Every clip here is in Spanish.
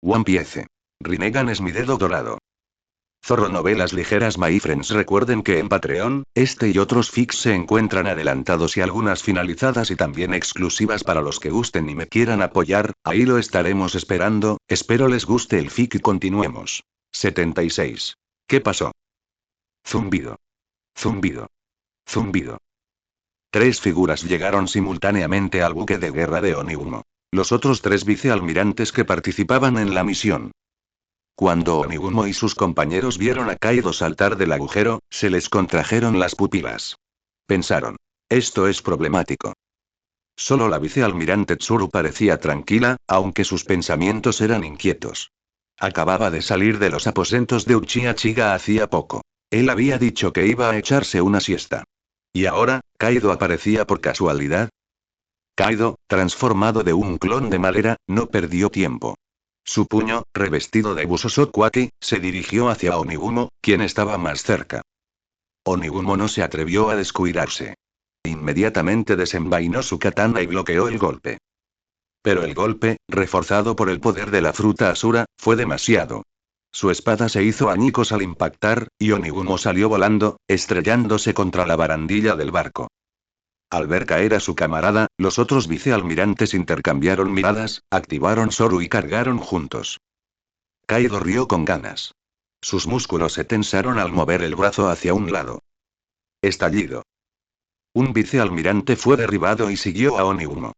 One Piece. Rinnegan es mi dedo dorado. Zorro Novelas Ligeras. My friends, recuerden que en Patreon, este y otros fics se encuentran adelantados y algunas finalizadas y también exclusivas para los que gusten y me quieran apoyar, ahí lo estaremos esperando, espero les guste el fic y continuemos. 76. ¿Qué pasó? Zumbido. Zumbido. Zumbido. Tres figuras llegaron simultáneamente al buque de guerra de Onigumo. Los otros tres vicealmirantes que participaban en la misión. Cuando Onigumo y sus compañeros vieron a Kaido saltar del agujero, se les contrajeron las pupilas. Pensaron. Esto es problemático. Solo la vicealmirante Tsuru parecía tranquila, aunque sus pensamientos eran inquietos. Acababa de salir de los aposentos de Uchiha Chiga hacía poco. Él había dicho que iba a echarse una siesta. ¿Y ahora, Kaido aparecía por casualidad? Kaido, transformado de un clon de madera, no perdió tiempo. Su puño, revestido de Busosokuaki, se dirigió hacia Onigumo, quien estaba más cerca. Onigumo no se atrevió a descuidarse. Inmediatamente desenvainó su katana y bloqueó el golpe. Pero el golpe, reforzado por el poder de la fruta Asura, fue demasiado. Su espada se hizo añicos al impactar, y Onigumo salió volando, estrellándose contra la barandilla del barco. Al ver caer a su camarada, los otros vicealmirantes intercambiaron miradas, activaron Zoru y cargaron juntos. Kaido rió con ganas. Sus músculos se tensaron al mover el brazo hacia un lado. Estallido. Un vicealmirante fue derribado y siguió a Onigumo.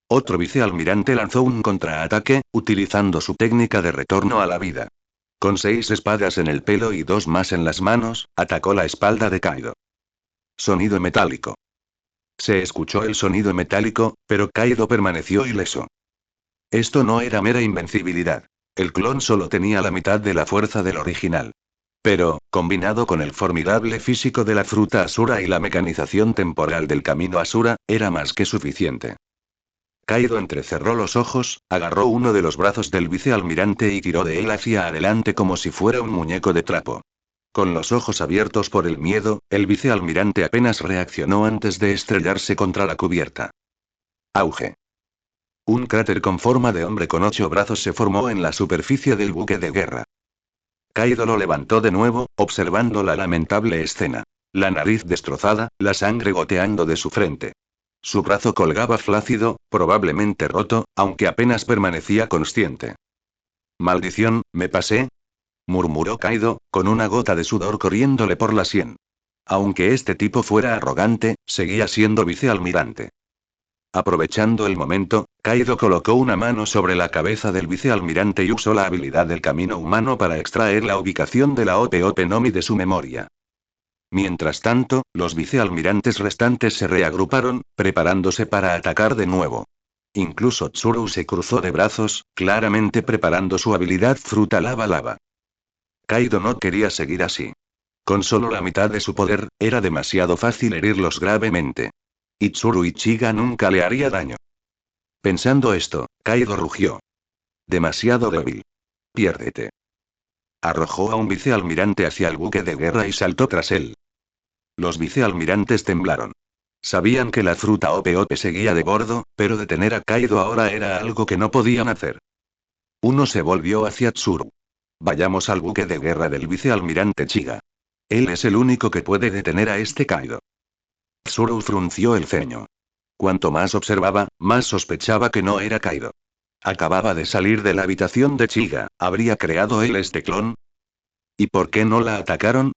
Otro vicealmirante lanzó un contraataque, utilizando su técnica de retorno a la vida. Con 6 espadas en el pelo y 2 más en las manos, atacó la espalda de Kaido. Sonido metálico. Se escuchó el sonido metálico, pero Kaido permaneció ileso. Esto no era mera invencibilidad. El clon solo tenía la mitad de la fuerza del original. Pero, combinado con el formidable físico de la fruta Asura y la mecanización temporal del camino Asura, era más que suficiente. Kaido entrecerró los ojos, agarró uno de los brazos del vicealmirante y tiró de él hacia adelante como si fuera un muñeco de trapo. Con los ojos abiertos por el miedo, el vicealmirante apenas reaccionó antes de estrellarse contra la cubierta. Auge. Un cráter con forma de hombre con 8 brazos se formó en la superficie del buque de guerra. Kaido lo levantó de nuevo, observando la lamentable escena. La nariz destrozada, la sangre goteando de su frente. Su brazo colgaba flácido, probablemente roto, aunque apenas permanecía consciente. Maldición, me pasé, murmuró Kaido, con una gota de sudor corriéndole por la sien. Aunque este tipo fuera arrogante, seguía siendo vicealmirante. Aprovechando el momento, Kaido colocó una mano sobre la cabeza del vicealmirante y usó la habilidad del camino humano para extraer la ubicación de la Ope Ope Nomi de su memoria. Mientras tanto, los vicealmirantes restantes se reagruparon, preparándose para atacar de nuevo. Incluso Tsuru se cruzó de brazos, claramente preparando su habilidad fruta lava lava. Kaido no quería seguir así. Con solo la mitad de su poder, era demasiado fácil herirlos gravemente. Y Tsuru Ichiga nunca le haría daño. Pensando esto, Kaido rugió. Demasiado débil. Piérdete. Arrojó a un vicealmirante hacia el buque de guerra y saltó tras él. Los vicealmirantes temblaron. Sabían que la fruta Ope Ope seguía de bordo, pero detener a Kaido ahora era algo que no podían hacer. Uno se volvió hacia Tsuru. Vayamos al buque de guerra del vicealmirante Chiga. Él es el único que puede detener a este Kaido. Tsuru frunció el ceño. Cuanto más observaba, más sospechaba que no era Kaido. Acababa de salir de la habitación de Chiga, ¿habría creado él este clon? ¿Y por qué no la atacaron?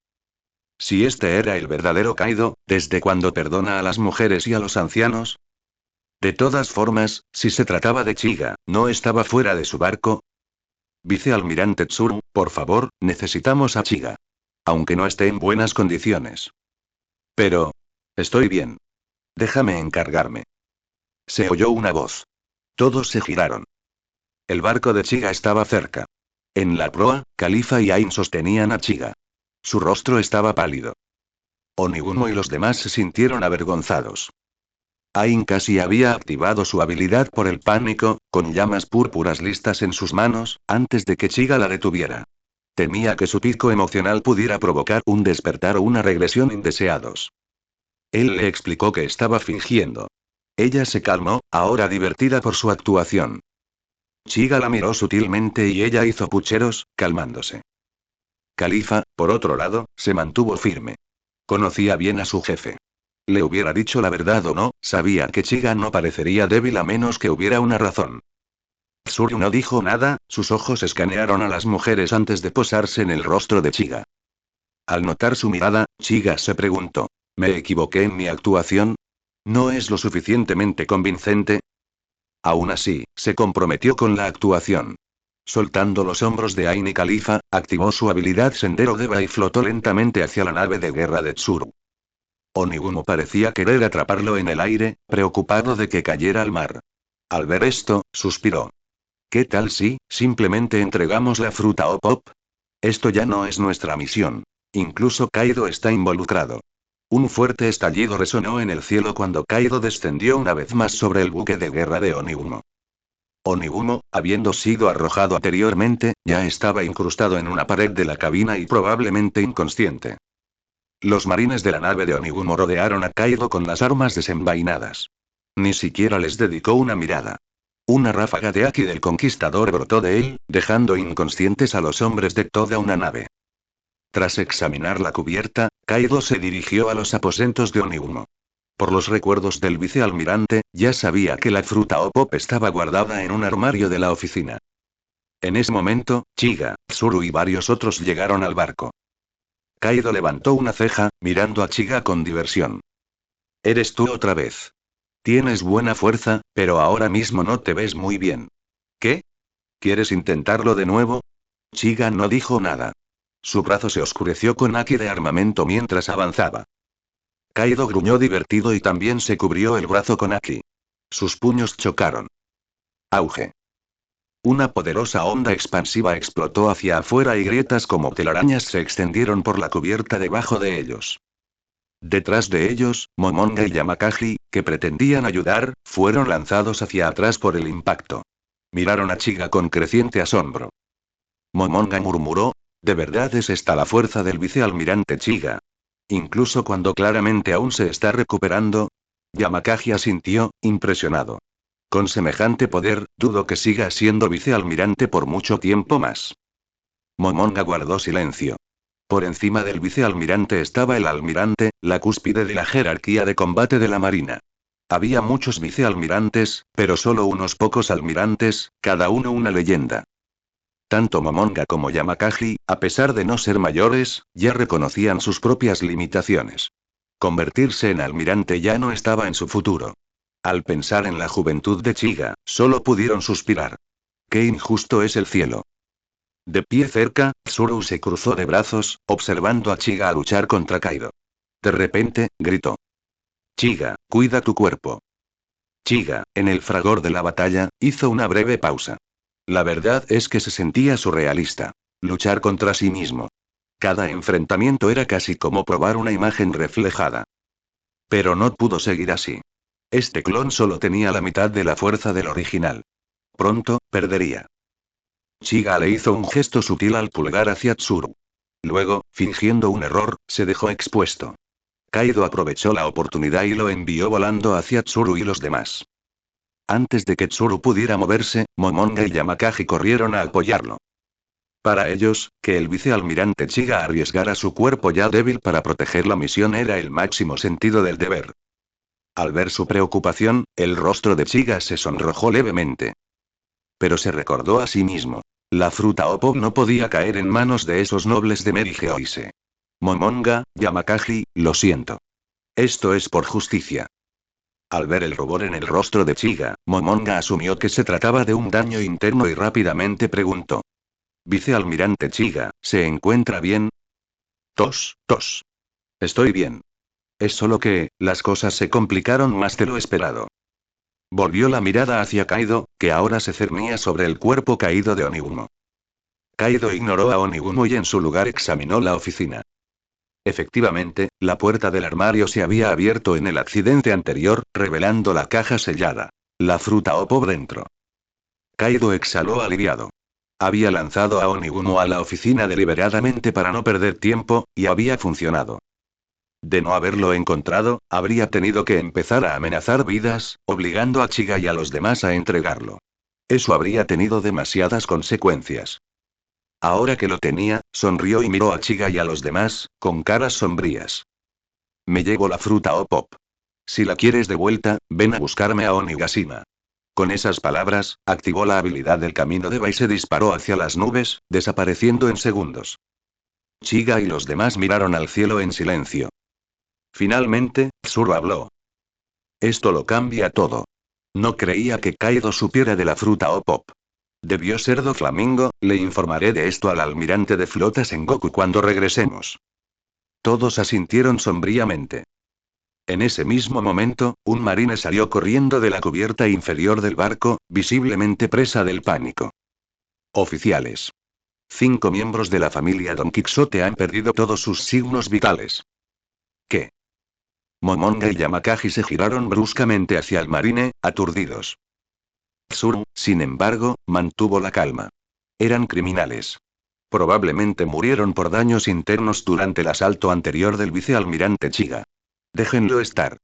Si este era el verdadero Kaido, ¿desde cuándo perdona a las mujeres y a los ancianos? De todas formas, si se trataba de Chiga, ¿no estaba fuera de su barco? Vicealmirante Tsuru, por favor, necesitamos a Chiga. Aunque no esté en buenas condiciones. Pero... estoy bien. Déjame encargarme. Se oyó una voz. Todos se giraron. El barco de Chiga estaba cerca. En la proa, Califa y Ain sostenían a Chiga. Su rostro estaba pálido. Onigumo y los demás se sintieron avergonzados. Ain casi había activado su habilidad por el pánico, con llamas púrpuras listas en sus manos, antes de que Chiga la detuviera. Temía que su pico emocional pudiera provocar un despertar o una regresión indeseados. Él le explicó que estaba fingiendo. Ella se calmó, ahora divertida por su actuación. Chiga la miró sutilmente y ella hizo pucheros, calmándose. Califa, por otro lado, se mantuvo firme. Conocía bien a su jefe. Le hubiera dicho la verdad o no, sabía que Chiga no parecería débil a menos que hubiera una razón. Tsuru no dijo nada, sus ojos escanearon a las mujeres antes de posarse en el rostro de Chiga. Al notar su mirada, Chiga se preguntó: ¿me equivoqué en mi actuación? ¿No es lo suficientemente convincente? Aún así, se comprometió con la actuación. Soltando los hombros de Ain y Califa, activó su habilidad Sendero Deva y flotó lentamente hacia la nave de guerra de Tsuru. Onigumo parecía querer atraparlo en el aire, preocupado de que cayera al mar. Al ver esto, suspiró. ¿Qué tal si, simplemente entregamos la fruta o Pop? Esto ya no es nuestra misión. Incluso Kaido está involucrado. Un fuerte estallido resonó en el cielo cuando Kaido descendió una vez más sobre el buque de guerra de Onigumo. Onigumo, habiendo sido arrojado anteriormente, ya estaba incrustado en una pared de la cabina y probablemente inconsciente. Los marines de la nave de Onigumo rodearon a Kaido con las armas desenvainadas. Ni siquiera les dedicó una mirada. Una ráfaga de Haki del Conquistador brotó de él, dejando inconscientes a los hombres de toda una nave. Tras examinar la cubierta, Kaido se dirigió a los aposentos de Onigumo. Por los recuerdos del vicealmirante, ya sabía que la fruta o Pop estaba guardada en un armario de la oficina. En ese momento, Chiga, Tsuru y varios otros llegaron al barco. Kaido levantó una ceja, mirando a Chiga con diversión. ¿Eres tú otra vez? Tienes buena fuerza, pero ahora mismo no te ves muy bien. ¿Qué? ¿Quieres intentarlo de nuevo? Chiga no dijo nada. Su brazo se oscureció con haki de armamento mientras avanzaba. Kaido gruñó divertido y también se cubrió el brazo con haki. Sus puños chocaron. Auge. Una poderosa onda expansiva explotó hacia afuera y grietas como telarañas se extendieron por la cubierta debajo de ellos. Detrás de ellos, Momonga y Yamakagi, que pretendían ayudar, fueron lanzados hacia atrás por el impacto. Miraron a Chiga con creciente asombro. Momonga murmuró: ¿de verdad es esta la fuerza del vicealmirante Chiga? Incluso cuando claramente aún se está recuperando. Yamakagi asintió, impresionado. Con semejante poder, dudo que siga siendo vicealmirante por mucho tiempo más. Momonga guardó silencio. Por encima del vicealmirante estaba el almirante, la cúspide de la jerarquía de combate de la marina. Había muchos vicealmirantes, pero solo unos pocos almirantes, cada uno una leyenda. Tanto Momonga como Yamakagi, a pesar de no ser mayores, ya reconocían sus propias limitaciones. Convertirse en almirante ya no estaba en su futuro. Al pensar en la juventud de Chiga, solo pudieron suspirar. Qué injusto es el cielo. De pie cerca, Tsuru se cruzó de brazos, observando a Chiga a luchar contra Kaido. De repente, gritó: Chiga, cuida tu cuerpo. Chiga, en el fragor de la batalla, hizo una breve pausa. La verdad es que se sentía surrealista. Luchar contra sí mismo. Cada enfrentamiento era casi como probar una imagen reflejada. Pero no pudo seguir así. Este clon solo tenía la mitad de la fuerza del original. Pronto, perdería. Chiga le hizo un gesto sutil al pulgar hacia Tsuru. Luego, fingiendo un error, se dejó expuesto. Kaido aprovechó la oportunidad y lo envió volando hacia Tsuru y los demás. Antes de que Tsuru pudiera moverse, Momonga y Yamakagi corrieron a apoyarlo. Para ellos, que el vicealmirante Chiga arriesgara su cuerpo ya débil para proteger la misión era el máximo sentido del deber. Al ver su preocupación, el rostro de Chiga se sonrojó levemente. Pero se recordó a sí mismo. La fruta Oppo no podía caer en manos de esos nobles de Mary Geoise. Momonga, Yamakagi, lo siento. Esto es por justicia. Al ver el rubor en el rostro de Chiga, Momonga asumió que se trataba de un daño interno y rápidamente preguntó. Vicealmirante Chiga, ¿se encuentra bien? Tos, tos. Estoy bien. Es solo que, las cosas se complicaron más de lo esperado. Volvió la mirada hacia Kaido, que ahora se cernía sobre el cuerpo caído de Onigumo. Kaido ignoró a Onigumo y en su lugar examinó la oficina. Efectivamente, la puerta del armario se había abierto en el accidente anterior, revelando la caja sellada. La fruta Oppo dentro. Kaido exhaló aliviado. Había lanzado a Onigumo a la oficina deliberadamente para no perder tiempo, y había funcionado. De no haberlo encontrado, habría tenido que empezar a amenazar vidas, obligando a Chiga y a los demás a entregarlo. Eso habría tenido demasiadas consecuencias. Ahora que lo tenía, sonrió y miró a Chiga y a los demás, con caras sombrías. Me llevo la fruta Opop. Si la quieres de vuelta, ven a buscarme a Onigashima. Con esas palabras, activó la habilidad del camino de Ba y se disparó hacia las nubes, desapareciendo en segundos. Chiga y los demás miraron al cielo en silencio. Finalmente, Tsuru habló. Esto lo cambia todo. No creía que Kaido supiera de la fruta Opop. Debió ser Doflamingo, le informaré de esto al almirante de flota Sengoku cuando regresemos. Todos asintieron sombríamente. En ese mismo momento, un marine salió corriendo de la cubierta inferior del barco, visiblemente presa del pánico. Oficiales. 5 miembros de la familia Don Quixote han perdido todos sus signos vitales. ¿Qué? Momonga y Yamakagi se giraron bruscamente hacia el marine, aturdidos. Tsuru, sin embargo, mantuvo la calma. Eran criminales. Probablemente murieron por daños internos durante el asalto anterior del vicealmirante Chiga. Déjenlo estar.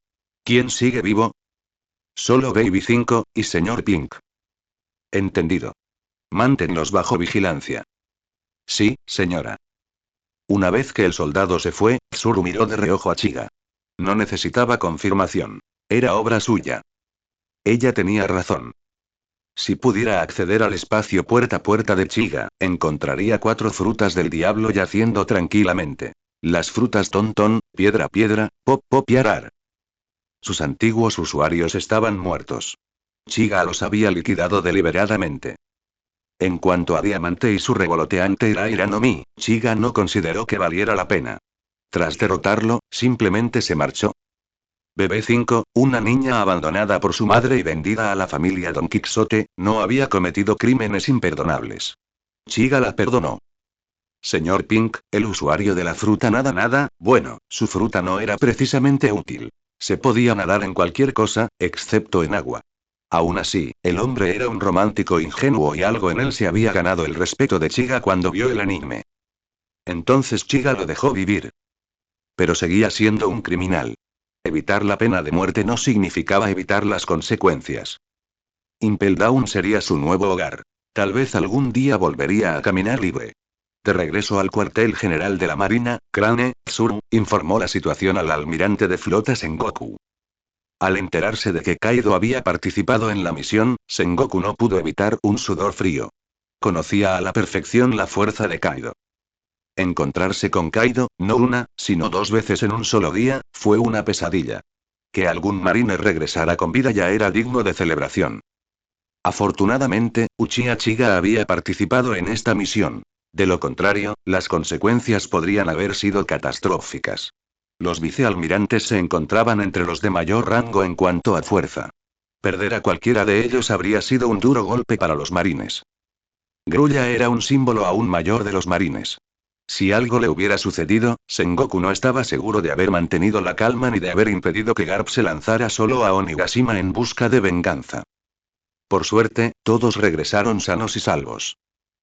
¿Quién sigue vivo? Solo Baby 5, y señor Pink. Entendido. Manténlos bajo vigilancia. Sí, señora. Una vez que el soldado se fue, Tsuru miró de reojo a Chiga. No necesitaba confirmación. Era obra suya. Ella tenía razón. Si pudiera acceder al espacio puerta a puerta de Chiga, encontraría 4 frutas del diablo yaciendo tranquilamente. Las frutas Tonton, Piedra Piedra, Pop Pop y Arar. Sus antiguos usuarios estaban muertos. Chiga los había liquidado deliberadamente. En cuanto a Diamante y su revoloteante Iraira no Mi, Chiga no consideró que valiera la pena. Tras derrotarlo, simplemente se marchó. Bebé 5, una niña abandonada por su madre y vendida a la familia Don Quixote, no había cometido crímenes imperdonables. Chiga la perdonó. Señor Pink, el usuario de la fruta nada, bueno, su fruta no era precisamente útil. Se podía nadar en cualquier cosa, excepto en agua. Aún así, el hombre era un romántico ingenuo y algo en él se había ganado el respeto de Chiga cuando vio el anime. Entonces Chiga lo dejó vivir. Pero seguía siendo un criminal. Evitar la pena de muerte no significaba evitar las consecuencias. Impel Down sería su nuevo hogar. Tal vez algún día volvería a caminar libre. De regreso al cuartel general de la Marina, Crane, Tsuru, informó la situación al almirante de flota Sengoku. Al enterarse de que Kaido había participado en la misión, Sengoku no pudo evitar un sudor frío. Conocía a la perfección la fuerza de Kaido. Encontrarse con Kaido, no una, sino 2 veces en un solo día, fue una pesadilla. Que algún marine regresara con vida ya era digno de celebración. Afortunadamente, Uchiha Chiga había participado en esta misión. De lo contrario, las consecuencias podrían haber sido catastróficas. Los vicealmirantes se encontraban entre los de mayor rango en cuanto a fuerza. Perder a cualquiera de ellos habría sido un duro golpe para los marines. Grulla era un símbolo aún mayor de los marines. Si algo le hubiera sucedido, Sengoku no estaba seguro de haber mantenido la calma ni de haber impedido que Garp se lanzara solo a Onigashima en busca de venganza. Por suerte, todos regresaron sanos y salvos.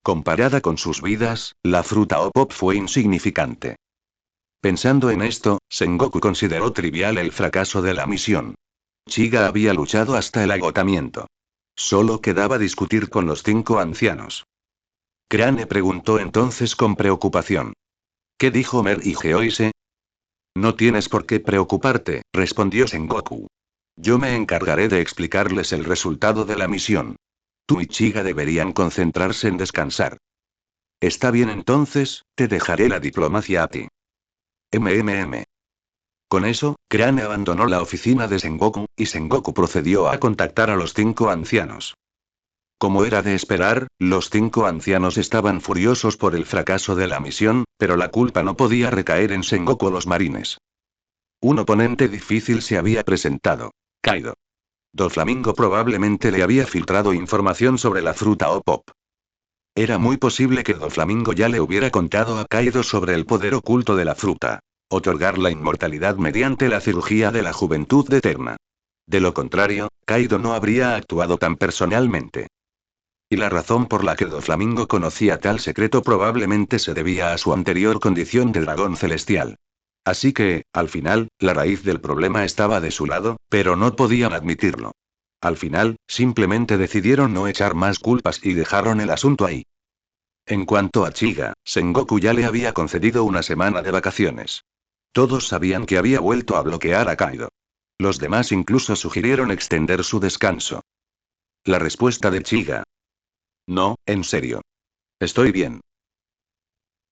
Comparada con sus vidas, la fruta Opop fue insignificante. Pensando en esto, Sengoku consideró trivial el fracaso de la misión. Chiga había luchado hasta el agotamiento. Solo quedaba discutir con los 5 ancianos. Crane preguntó entonces con preocupación. ¿Qué dijo Mer y Geoise? No tienes por qué preocuparte, respondió Sengoku. Yo me encargaré de explicarles el resultado de la misión. Tú y Chiga deberían concentrarse en descansar. Está bien entonces, te dejaré la diplomacia a ti. Con eso, Crane abandonó la oficina de Sengoku, y Sengoku procedió a contactar a los 5 ancianos. Como era de esperar, los 5 ancianos estaban furiosos por el fracaso de la misión, pero la culpa no podía recaer en Sengoku o los marines. Un oponente difícil se había presentado. Kaido. Doflamingo probablemente le había filtrado información sobre la fruta Opop. Era muy posible que Doflamingo ya le hubiera contado a Kaido sobre el poder oculto de la fruta. Otorgar la inmortalidad mediante la cirugía de la juventud eterna. De lo contrario, Kaido no habría actuado tan personalmente. Y la razón por la que Doflamingo conocía tal secreto probablemente se debía a su anterior condición de dragón celestial. Así que, al final, la raíz del problema estaba de su lado, pero no podían admitirlo. Al final, simplemente decidieron no echar más culpas y dejaron el asunto ahí. En cuanto a Chiga, Sengoku ya le había concedido una semana de vacaciones. Todos sabían que había vuelto a bloquear a Kaido. Los demás incluso sugirieron extender su descanso. La respuesta de Chiga: no, en serio. Estoy bien.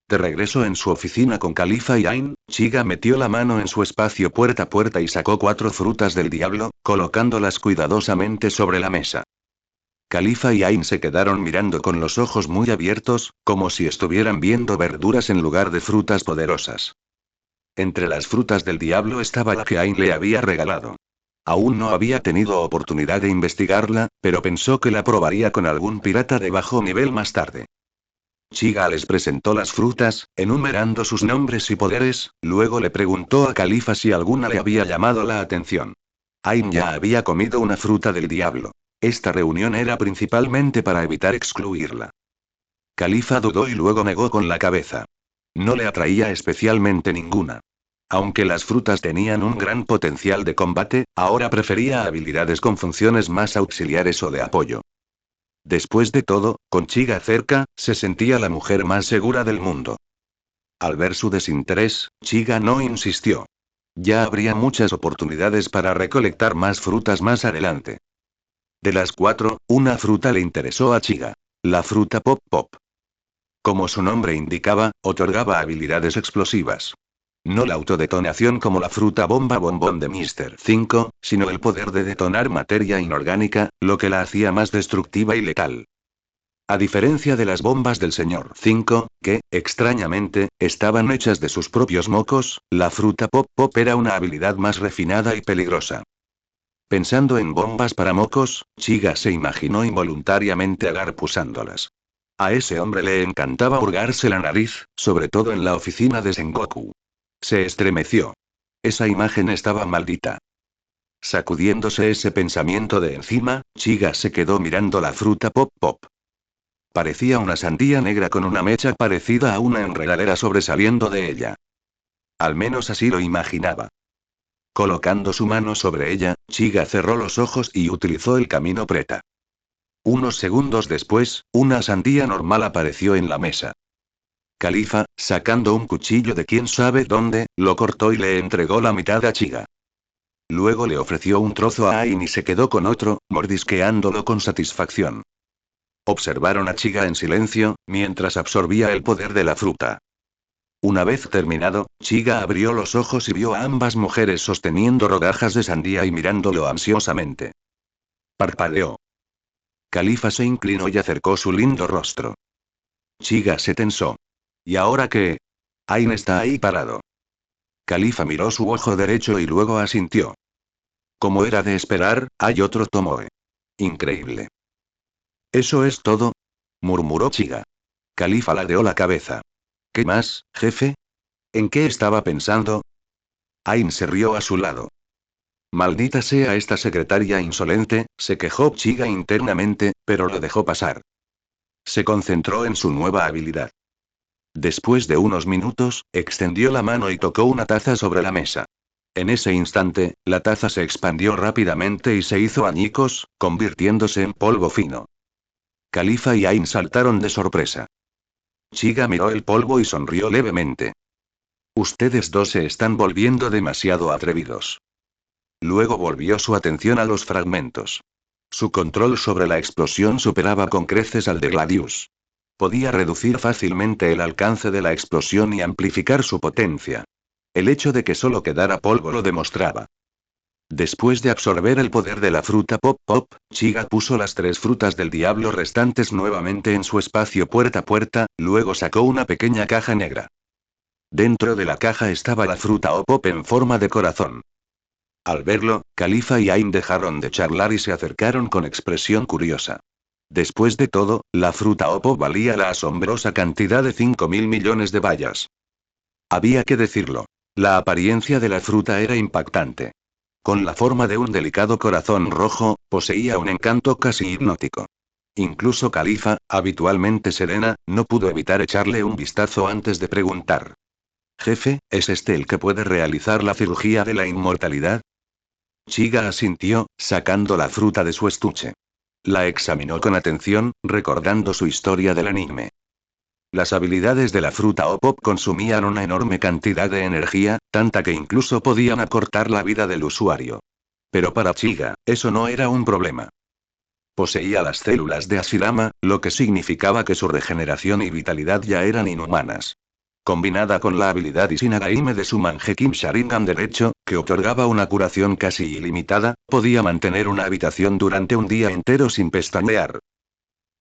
De regreso en su oficina con Califa y Ain, Chiga metió la mano en su espacio puerta a puerta y sacó 4 frutas del diablo, colocándolas cuidadosamente sobre la mesa. Califa y Ain se quedaron mirando con los ojos muy abiertos, como si estuvieran viendo verduras en lugar de frutas poderosas. Entre las frutas del diablo estaba la que Ain le había regalado. Aún no había tenido oportunidad de investigarla, pero pensó que la probaría con algún pirata de bajo nivel más tarde. Chiga les presentó las frutas, enumerando sus nombres y poderes, luego le preguntó a Califa si alguna le había llamado la atención. Ain ya había comido una fruta del diablo. Esta reunión era principalmente para evitar excluirla. Califa dudó y luego negó con la cabeza. No le atraía especialmente ninguna. Aunque las frutas tenían un gran potencial de combate, ahora prefería habilidades con funciones más auxiliares o de apoyo. Después de todo, con Chiga cerca, se sentía la mujer más segura del mundo. Al ver su desinterés, Chiga no insistió. Ya habría muchas oportunidades para recolectar más frutas más adelante. De las 4, una fruta le interesó a Chiga. La fruta Pop Pop. Como su nombre indicaba, otorgaba habilidades explosivas. No la autodetonación como la fruta bomba bombón de Mr. 5, sino el poder de detonar materia inorgánica, lo que la hacía más destructiva y letal. A diferencia de las bombas del señor 5, que, extrañamente, estaban hechas de sus propios mocos, la fruta Pop Pop era una habilidad más refinada y peligrosa. Pensando en bombas para mocos, Chiga se imaginó involuntariamente a Garp usándolas. A ese hombre le encantaba hurgarse la nariz, sobre todo en la oficina de Sengoku. Se estremeció. Esa imagen estaba maldita. Sacudiéndose ese pensamiento de encima, Chiga se quedó mirando la fruta Pop Pop. Parecía una sandía negra con una mecha parecida a una enredadera sobresaliendo de ella. Al menos así lo imaginaba. Colocando su mano sobre ella, Chiga cerró los ojos y utilizó el camino preta. Unos segundos después, una sandía normal apareció en la mesa. Califa, sacando un cuchillo de quién sabe dónde, lo cortó y le entregó la mitad a Chiga. Luego le ofreció un trozo a Ain y se quedó con otro, mordisqueándolo con satisfacción. Observaron a Chiga en silencio, mientras absorbía el poder de la fruta. Una vez terminado, Chiga abrió los ojos y vio a ambas mujeres sosteniendo rodajas de sandía y mirándolo ansiosamente. Parpadeó. Califa se inclinó y acercó su lindo rostro. Chiga se tensó. ¿Y ahora qué? Ain está ahí parado. Califa miró su ojo derecho y luego asintió. Como era de esperar, hay otro Tomoe. Increíble. ¿Eso es todo?, murmuró Chiga. Califa ladeó la cabeza. ¿Qué más, jefe? ¿En qué estaba pensando? Ain se rió a su lado. Maldita sea esta secretaria insolente, se quejó Chiga internamente, pero lo dejó pasar. Se concentró en su nueva habilidad. Después de unos minutos, extendió la mano y tocó una taza sobre la mesa. En ese instante, la taza se expandió rápidamente y se hizo añicos, convirtiéndose en polvo fino. Califa y Ain saltaron de sorpresa. Chiga miró el polvo y sonrió levemente. Ustedes dos se están volviendo demasiado atrevidos. Luego volvió su atención a los fragmentos. Su control sobre la explosión superaba con creces al de Gladius. Podía reducir fácilmente el alcance de la explosión y amplificar su potencia. El hecho de que solo quedara polvo lo demostraba. Después de absorber el poder de la fruta Pop Pop, Chiga puso las 3 frutas del diablo restantes nuevamente en su espacio puerta a puerta, luego sacó una pequeña caja negra. Dentro de la caja estaba la fruta O-Pop en forma de corazón. Al verlo, Califa y Ain dejaron de charlar y se acercaron con expresión curiosa. Después de todo, la fruta O-Pop valía la asombrosa cantidad de 5.000 millones de bayas. Había que decirlo. La apariencia de la fruta era impactante. Con la forma de un delicado corazón rojo, poseía un encanto casi hipnótico. Incluso Califa, habitualmente serena, no pudo evitar echarle un vistazo antes de preguntar. Jefe, ¿es este el que puede realizar la cirugía de la inmortalidad? Chiga asintió, sacando la fruta de su estuche. La examinó con atención, recordando su historia del anime. Las habilidades de la fruta O-Pop consumían una enorme cantidad de energía, tanta que incluso podían acortar la vida del usuario. Pero para Chiga, eso no era un problema. Poseía las células de Hashirama, lo que significaba que su regeneración y vitalidad ya eran inhumanas. Combinada con la habilidad Isinagaime de su Mangekyou Sharingan derecho, que otorgaba una curación casi ilimitada, podía mantener una habitación durante un día entero sin pestañear.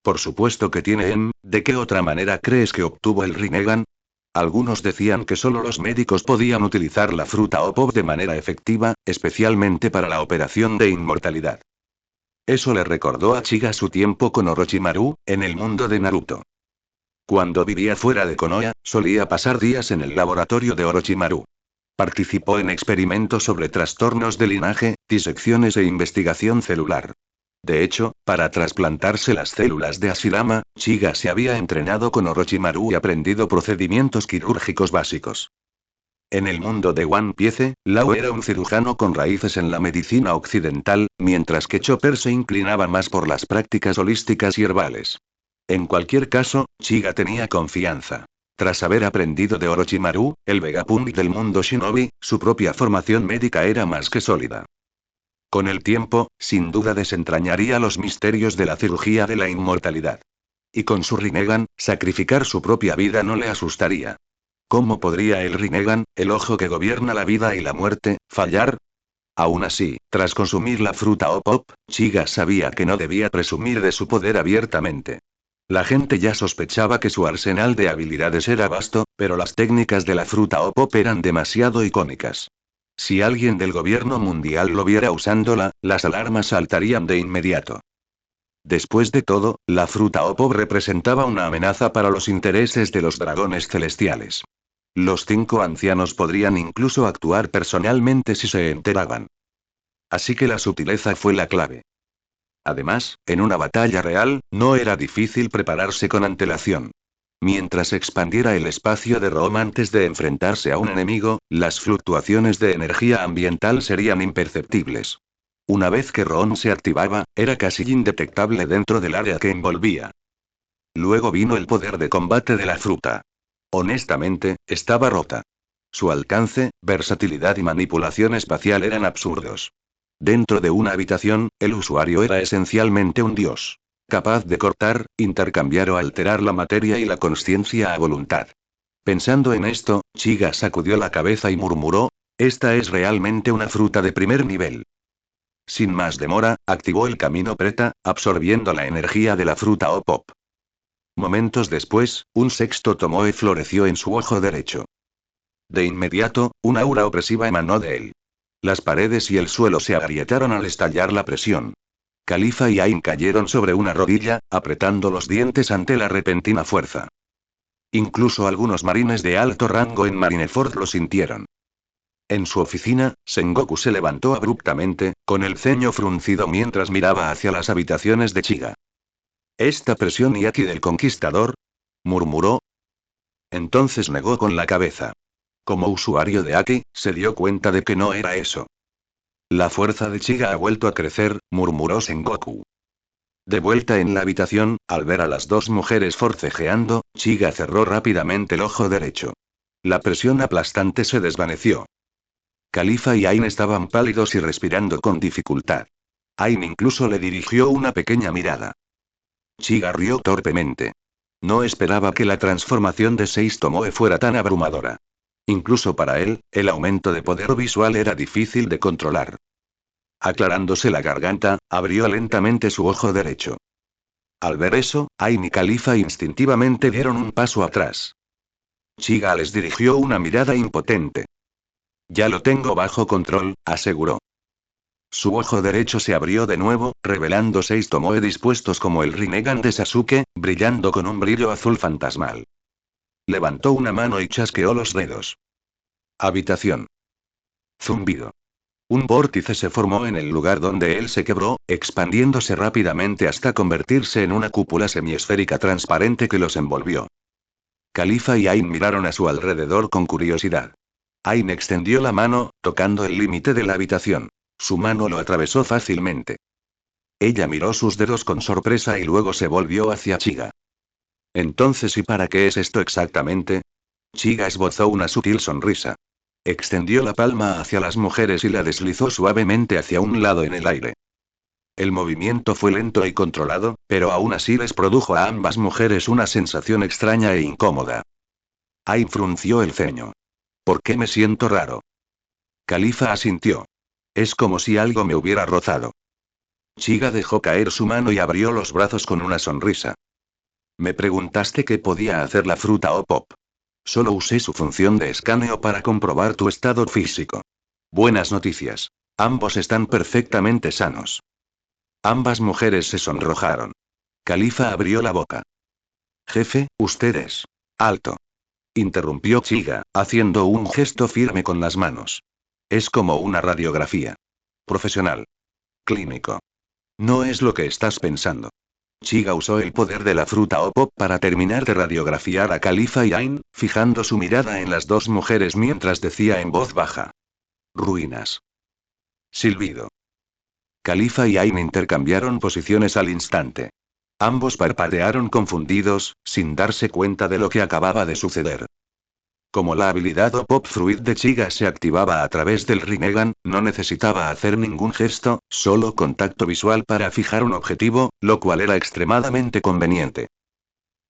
Por supuesto que tiene ¿de qué otra manera crees que obtuvo el Rinnegan? Algunos decían que solo los médicos podían utilizar la fruta O-Pop de manera efectiva, especialmente para la operación de inmortalidad. Eso le recordó a Chiga su tiempo con Orochimaru, en el mundo de Naruto. Cuando vivía fuera de Konoha, solía pasar días en el laboratorio de Orochimaru. Participó en experimentos sobre trastornos de linaje, disecciones e investigación celular. De hecho, para trasplantarse las células de Hashirama, Chiga se había entrenado con Orochimaru y aprendido procedimientos quirúrgicos básicos. En el mundo de One Piece, Lau era un cirujano con raíces en la medicina occidental, mientras que Chopper se inclinaba más por las prácticas holísticas y herbales. En cualquier caso, Chiga tenía confianza. Tras haber aprendido de Orochimaru, el Vegapunk del mundo Shinobi, su propia formación médica era más que sólida. Con el tiempo, sin duda desentrañaría los misterios de la cirugía de la inmortalidad. Y con su Rinnegan, sacrificar su propia vida no le asustaría. ¿Cómo podría el Rinnegan, el ojo que gobierna la vida y la muerte, fallar? Aún así, tras consumir la fruta O-Pop, Chiga sabía que no debía presumir de su poder abiertamente. La gente ya sospechaba que su arsenal de habilidades era vasto, pero las técnicas de la fruta O-Pop eran demasiado icónicas. Si alguien del gobierno mundial lo viera usándola, las alarmas saltarían de inmediato. Después de todo, la fruta O-Pop representaba una amenaza para los intereses de los dragones celestiales. Los 5 ancianos podrían incluso actuar personalmente si se enteraban. Así que la sutileza fue la clave. Además, en una batalla real, no era difícil prepararse con antelación. Mientras expandiera el espacio de Rom antes de enfrentarse a un enemigo, las fluctuaciones de energía ambiental serían imperceptibles. Una vez que Rom se activaba, era casi indetectable dentro del área que envolvía. Luego vino el poder de combate de la fruta. Honestamente, estaba rota. Su alcance, versatilidad y manipulación espacial eran absurdos. Dentro de una habitación, el usuario era esencialmente un dios. Capaz de cortar, intercambiar o alterar la materia y la consciencia a voluntad. Pensando en esto, Chiga sacudió la cabeza y murmuró, esta es realmente una fruta de primer nivel. Sin más demora, activó el camino Preta, absorbiendo la energía de la fruta O-Pop. Momentos después, un sexto Tomoe floreció en su ojo derecho. De inmediato, un aura opresiva emanó de él. Las paredes y el suelo se agrietaron al estallar la presión. Califa y Ain cayeron sobre una rodilla, apretando los dientes ante la repentina fuerza. Incluso algunos marines de alto rango en Marineford lo sintieron. En su oficina, Sengoku se levantó abruptamente, con el ceño fruncido mientras miraba hacia las habitaciones de Chiga. ¿Esta presión yaqui del conquistador? Murmuró. Entonces negó con la cabeza. Como usuario de Aki, se dio cuenta de que no era eso. La fuerza de Chiga ha vuelto a crecer, murmuró Sengoku. De vuelta en la habitación, al ver a las dos mujeres forcejeando, Chiga cerró rápidamente el ojo derecho. La presión aplastante se desvaneció. Califa y Ain estaban pálidos y respirando con dificultad. Ain incluso le dirigió una pequeña mirada. Chiga rió torpemente. No esperaba que la transformación de Seis Tomoe fuera tan abrumadora. Incluso para él, el aumento de poder visual era difícil de controlar. Aclarándose la garganta, abrió lentamente su ojo derecho. Al ver eso, Ain y Califa instintivamente dieron un paso atrás. Chiga les dirigió una mirada impotente. Ya lo tengo bajo control, aseguró. Su ojo derecho se abrió de nuevo, revelando 6 Tomoe dispuestos como el Rinnegan de Sasuke, brillando con un brillo azul fantasmal. Levantó una mano y chasqueó los dedos. Habitación. Zumbido. Un vórtice se formó en el lugar donde él se quebró, expandiéndose rápidamente hasta convertirse en una cúpula semiesférica transparente que los envolvió. Califa y Ain miraron a su alrededor con curiosidad. Ain extendió la mano, tocando el límite de la habitación. Su mano lo atravesó fácilmente. Ella miró sus dedos con sorpresa y luego se volvió hacia Chiga. Entonces, ¿y para qué es esto exactamente? Chiga esbozó una sutil sonrisa. Extendió la palma hacia las mujeres y la deslizó suavemente hacia un lado en el aire. El movimiento fue lento y controlado, pero aún así les produjo a ambas mujeres una sensación extraña e incómoda. Ain frunció el ceño. ¿Por qué me siento raro? Khalifa asintió. Es como si algo me hubiera rozado. Chiga dejó caer su mano y abrió los brazos con una sonrisa. Me preguntaste qué podía hacer la fruta o pop. Solo usé su función de escaneo para comprobar tu estado físico. Buenas noticias. Ambos están perfectamente sanos. Ambas mujeres se sonrojaron. Khalifa abrió la boca. Jefe, ustedes. Alto. Interrumpió Chiga, haciendo un gesto firme con las manos. Es como una radiografía. Profesional. Clínico. No es lo que estás pensando. Chiga usó el poder de la fruta o pop para terminar de radiografiar a Khalifa y Ain, fijando su mirada en las dos mujeres mientras decía en voz baja. Ruinas. Silbido. Khalifa y Ain intercambiaron posiciones al instante. Ambos parpadearon confundidos, sin darse cuenta de lo que acababa de suceder. Como la habilidad o pop fruit de Chiga se activaba a través del Rinnegan, no necesitaba hacer ningún gesto, solo contacto visual para fijar un objetivo, lo cual era extremadamente conveniente.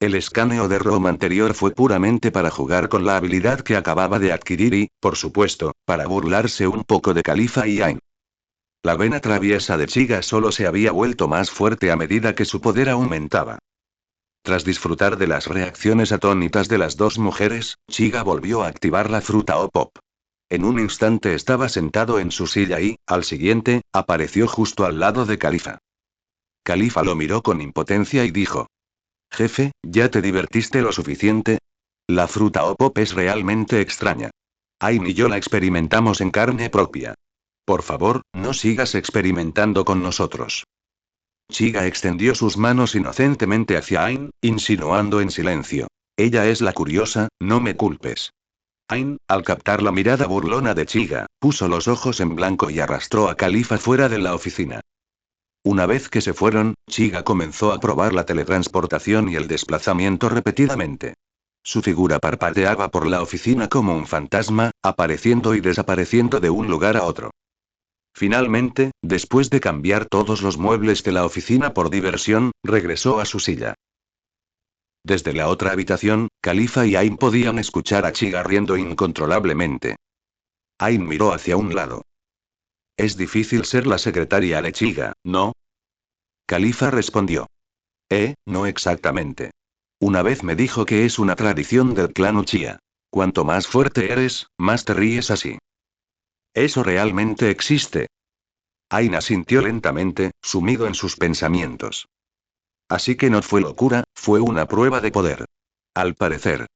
El escaneo de ROM anterior fue puramente para jugar con la habilidad que acababa de adquirir y, por supuesto, para burlarse un poco de Khalifa y Ain. La vena traviesa de Chiga solo se había vuelto más fuerte a medida que su poder aumentaba. Tras disfrutar de las reacciones atónitas de las dos mujeres, Chiga volvió a activar la fruta o pop. En un instante estaba sentado en su silla y, al siguiente, apareció justo al lado de Khalifa. Khalifa lo miró con impotencia y dijo: Jefe, ¿ya te divertiste lo suficiente? La fruta o pop es realmente extraña. Ain y yo la experimentamos en carne propia. Por favor, no sigas experimentando con nosotros. Chiga extendió sus manos inocentemente hacia Ain, insinuando en silencio. Ella es la curiosa, no me culpes. Ain, al captar la mirada burlona de Chiga, puso los ojos en blanco y arrastró a Khalifa fuera de la oficina. Una vez que se fueron, Chiga comenzó a probar la teletransportación y el desplazamiento repetidamente. Su figura parpadeaba por la oficina como un fantasma, apareciendo y desapareciendo de un lugar a otro. Finalmente, después de cambiar todos los muebles de la oficina por diversión, regresó a su silla. Desde la otra habitación, Khalifa y Ain podían escuchar a Chiga riendo incontrolablemente. Ain miró hacia un lado. Es difícil ser la secretaria de Chiga, ¿no? Khalifa respondió. No exactamente. Una vez me dijo que es una tradición del clan Uchiha. Cuanto más fuerte eres, más te ríes así. ¿Eso realmente existe? Ain asintió lentamente, sumido en sus pensamientos. Así que no fue locura, fue una prueba de poder. Al parecer.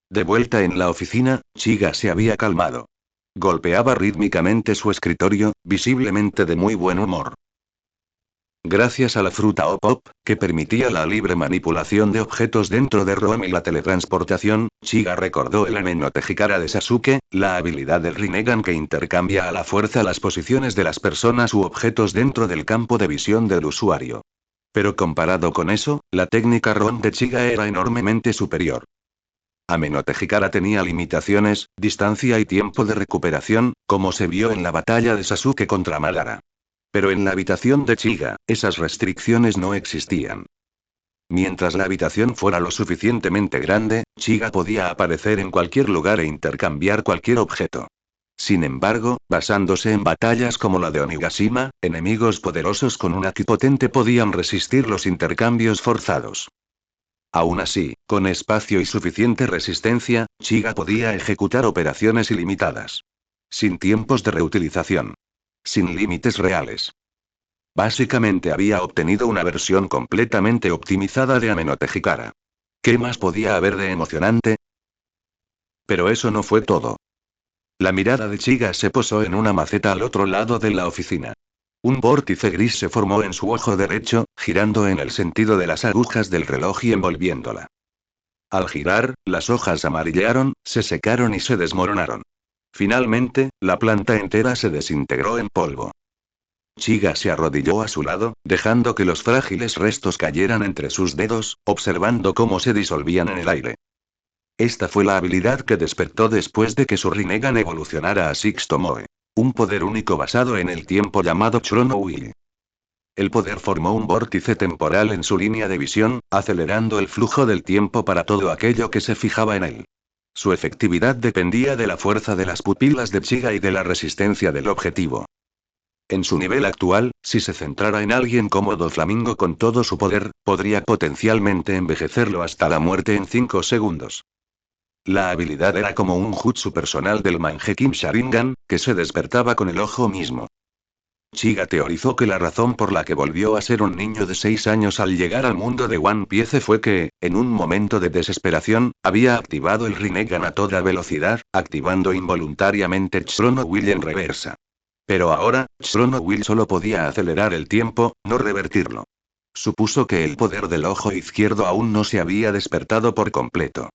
De vuelta en la oficina, Chiga se había calmado. Golpeaba rítmicamente su escritorio, visiblemente de muy buen humor. Gracias a la fruta o pop, que permitía la libre manipulación de objetos dentro de ROM y la teletransportación, Chiga recordó el Amenotejikara de Sasuke, la habilidad del Rinnegan que intercambia a la fuerza las posiciones de las personas u objetos dentro del campo de visión del usuario. Pero comparado con eso, la técnica ROM de Chiga era enormemente superior. Amenotejikara tenía limitaciones, distancia y tiempo de recuperación, como se vio en la batalla de Sasuke contra Madara. Pero en la habitación de Chiga, esas restricciones no existían. Mientras la habitación fuera lo suficientemente grande, Chiga podía aparecer en cualquier lugar e intercambiar cualquier objeto. Sin embargo, basándose en batallas como la de Onigashima, enemigos poderosos con una ki potente podían resistir los intercambios forzados. Aún así, con espacio y suficiente resistencia, Chiga podía ejecutar operaciones ilimitadas. Sin tiempos de reutilización. Sin límites reales. Básicamente había obtenido una versión completamente optimizada de Amenotejikara. ¿Qué más podía haber de emocionante? Pero eso no fue todo. La mirada de Chiga se posó en una maceta al otro lado de la oficina. Un vórtice gris se formó en su ojo derecho, girando en el sentido de las agujas del reloj y envolviéndola. Al girar, las hojas amarillearon, se secaron y se desmoronaron. Finalmente, la planta entera se desintegró en polvo. Chiga se arrodilló a su lado, dejando que los frágiles restos cayeran entre sus dedos, observando cómo se disolvían en el aire. Esta fue la habilidad que despertó después de que su Rinnegan evolucionara a Six Tomoe. Un poder único basado en el tiempo llamado Chrono Wheel. El poder formó un vórtice temporal en su línea de visión, acelerando el flujo del tiempo para todo aquello que se fijaba en él. Su efectividad dependía de la fuerza de las pupilas de Chiga y de la resistencia del objetivo. En su nivel actual, si se centrara en alguien como Doflamingo con todo su poder, podría potencialmente envejecerlo hasta la muerte en 5 segundos. La habilidad era como un jutsu personal del Mangekyou Sharingan, que se despertaba con el ojo mismo. Chiga teorizó que la razón por la que volvió a ser un niño de 6 años al llegar al mundo de One Piece fue que, en un momento de desesperación, había activado el Rinnegan a toda velocidad, activando involuntariamente Chrono Wheel en reversa. Pero ahora, Chrono Wheel solo podía acelerar el tiempo, no revertirlo. Supuso que el poder del ojo izquierdo aún no se había despertado por completo.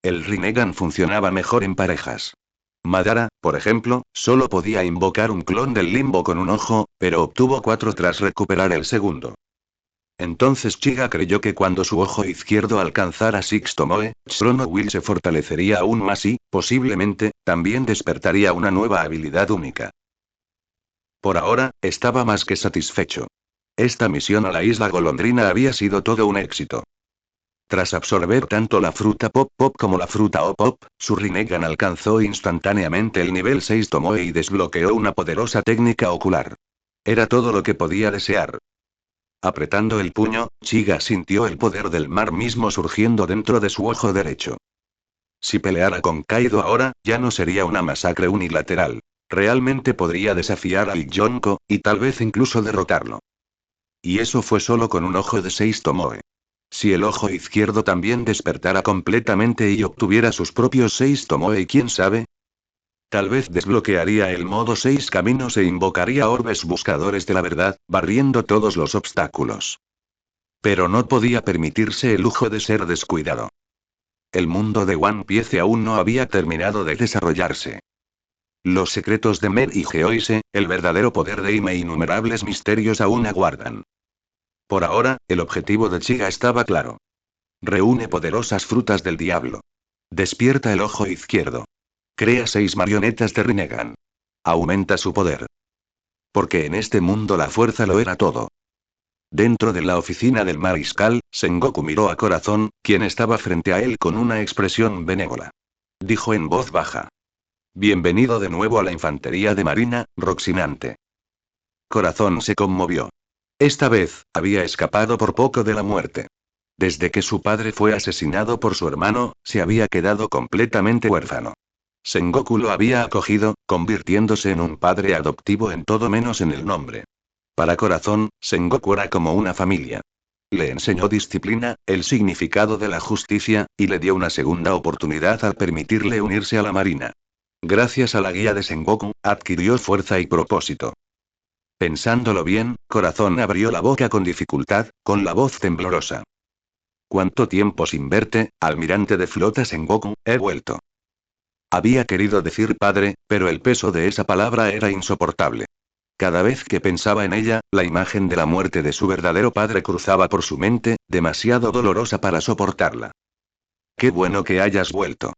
El Rinnegan funcionaba mejor en parejas. Madara, por ejemplo, solo podía invocar un clon del limbo con un ojo, pero obtuvo 4 tras recuperar el segundo. Entonces Chiga creyó que cuando su ojo izquierdo alcanzara Six Tomoe, Chrono Wheel se fortalecería aún más y, posiblemente, también despertaría una nueva habilidad única. Por ahora, estaba más que satisfecho. Esta misión a la isla Golondrina había sido todo un éxito. Tras absorber tanto la fruta Pop Pop como la fruta O-Pop, su Rinnegan alcanzó instantáneamente el nivel 6 Tomoe y desbloqueó una poderosa técnica ocular. Era todo lo que podía desear. Apretando el puño, Chiga sintió el poder del mar mismo surgiendo dentro de su ojo derecho. Si peleara con Kaido ahora, ya no sería una masacre unilateral. Realmente podría desafiar al Yonko, y tal vez incluso derrotarlo. Y eso fue solo con un ojo de 6 Tomoe. Si el ojo izquierdo también despertara completamente y obtuviera sus propios 6 Tomoe, ¿quién sabe? Tal vez desbloquearía el modo 6 caminos e invocaría orbes buscadores de la verdad, barriendo todos los obstáculos. Pero no podía permitirse el lujo de ser descuidado. El mundo de One Piece aún no había terminado de desarrollarse. Los secretos de Mer y Geoise, el verdadero poder de Ime e innumerables misterios aún aguardan. Por ahora, el objetivo de Chiga estaba claro. Reúne poderosas frutas del diablo. Despierta el ojo izquierdo. Crea 6 marionetas de Rinnegan. Aumenta su poder. Porque en este mundo la fuerza lo era todo. Dentro de la oficina del mariscal, Sengoku miró a Corazón, quien estaba frente a él con una expresión benévola. Dijo en voz baja. Bienvenido de nuevo a la infantería de marina, Roxinante. Corazón se conmovió. Esta vez, había escapado por poco de la muerte. Desde que su padre fue asesinado por su hermano, se había quedado completamente huérfano. Sengoku lo había acogido, convirtiéndose en un padre adoptivo en todo menos en el nombre. Para Corazón, Sengoku era como una familia. Le enseñó disciplina, el significado de la justicia, y le dio una segunda oportunidad al permitirle unirse a la marina. Gracias a la guía de Sengoku, adquirió fuerza y propósito. Pensándolo bien, Corazón abrió la boca con dificultad, con la voz temblorosa. ¿Cuánto tiempo sin verte, almirante de flota Sengoku? He vuelto. Había querido decir padre, pero el peso de esa palabra era insoportable. Cada vez que pensaba en ella, la imagen de la muerte de su verdadero padre cruzaba por su mente, demasiado dolorosa para soportarla. Qué bueno que hayas vuelto.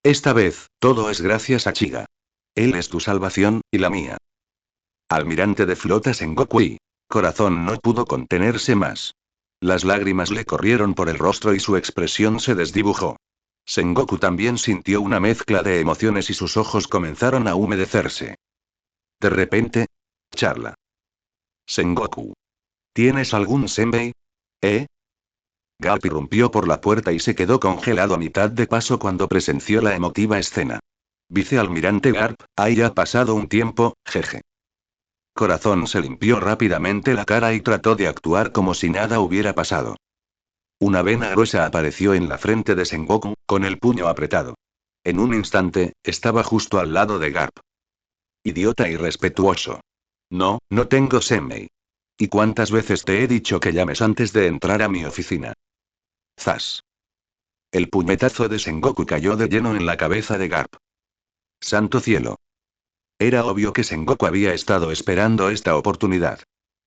Esta vez, todo es gracias a Chiga. Él es tu salvación, y la mía. Almirante de flota Sengoku y Corazón no pudo contenerse más. Las lágrimas le corrieron por el rostro y su expresión se desdibujó. Sengoku también sintió una mezcla de emociones y sus ojos comenzaron a humedecerse. De repente, charla. Sengoku. ¿Tienes algún senbei? ¿Eh? Garp irrumpió por la puerta y se quedó congelado a mitad de paso cuando presenció la emotiva escena. Vicealmirante Garp, ahí ha pasado un tiempo, jeje. Corazón se limpió rápidamente la cara y trató de actuar como si nada hubiera pasado. Una vena gruesa apareció en la frente de Sengoku, con el puño apretado. En un instante, estaba justo al lado de Garp. Idiota irrespetuoso. No, no tengo senbei. ¿Y cuántas veces te he dicho que llames antes de entrar a mi oficina? Zas. El puñetazo de Sengoku cayó de lleno en la cabeza de Garp. ¡Santo cielo! Era obvio que Sengoku había estado esperando esta oportunidad.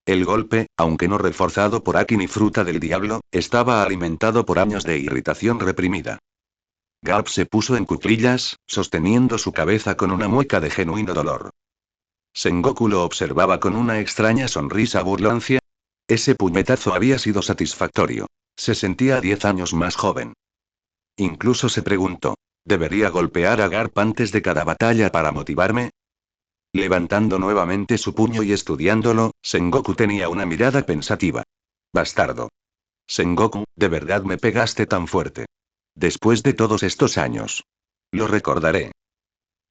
El golpe, aunque no reforzado por Aki ni fruta del diablo, estaba alimentado por años de irritación reprimida. Garp se puso en cuclillas, sosteniendo su cabeza con una mueca de genuino dolor. Sengoku lo observaba con una extraña sonrisa burlancia. Ese puñetazo había sido satisfactorio. Se sentía 10 años más joven. Incluso se preguntó, ¿debería golpear a Garp antes de cada batalla para motivarme? Levantando nuevamente su puño y estudiándolo, Sengoku tenía una mirada pensativa. Bastardo. Sengoku, ¿de verdad me pegaste tan fuerte? Después de todos estos años. Lo recordaré.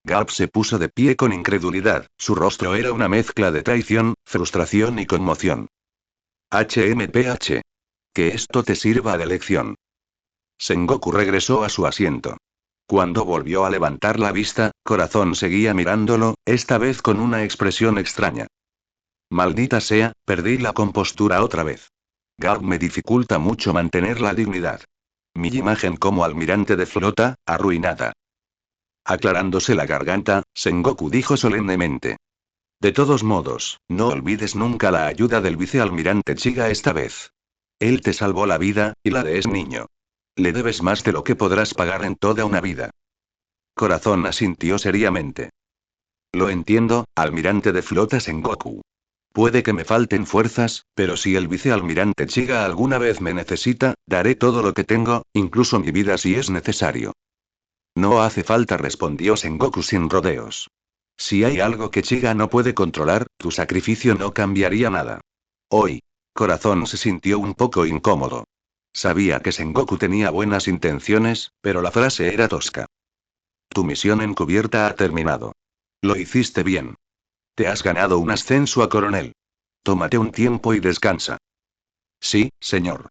Garp se puso de pie con incredulidad, su rostro era una mezcla de traición, frustración y conmoción. HMPH. Que esto te sirva de lección. Sengoku regresó a su asiento. Cuando volvió a levantar la vista, Corazón seguía mirándolo, esta vez con una expresión extraña. Maldita sea, perdí la compostura otra vez. Garp me dificulta mucho mantener la dignidad. Mi imagen como almirante de flota, arruinada. Aclarándose la garganta, Sengoku dijo solemnemente. De todos modos, no olvides nunca la ayuda del vicealmirante Chiga esta vez. Él te salvó la vida, y la de ese niño. Le debes más de lo que podrás pagar en toda una vida. Corazón asintió seriamente. Lo entiendo, almirante de flota Sengoku. Puede que me falten fuerzas, pero si el vicealmirante Chiga alguna vez me necesita, daré todo lo que tengo, incluso mi vida si es necesario. No hace falta, respondió Sengoku sin rodeos. Si hay algo que Chiga no puede controlar, tu sacrificio no cambiaría nada. Hoy. Corazón se sintió un poco incómodo. Sabía que Sengoku tenía buenas intenciones, pero la frase era tosca. Tu misión encubierta ha terminado. Lo hiciste bien. Te has ganado un ascenso a coronel. Tómate un tiempo y descansa. Sí, señor.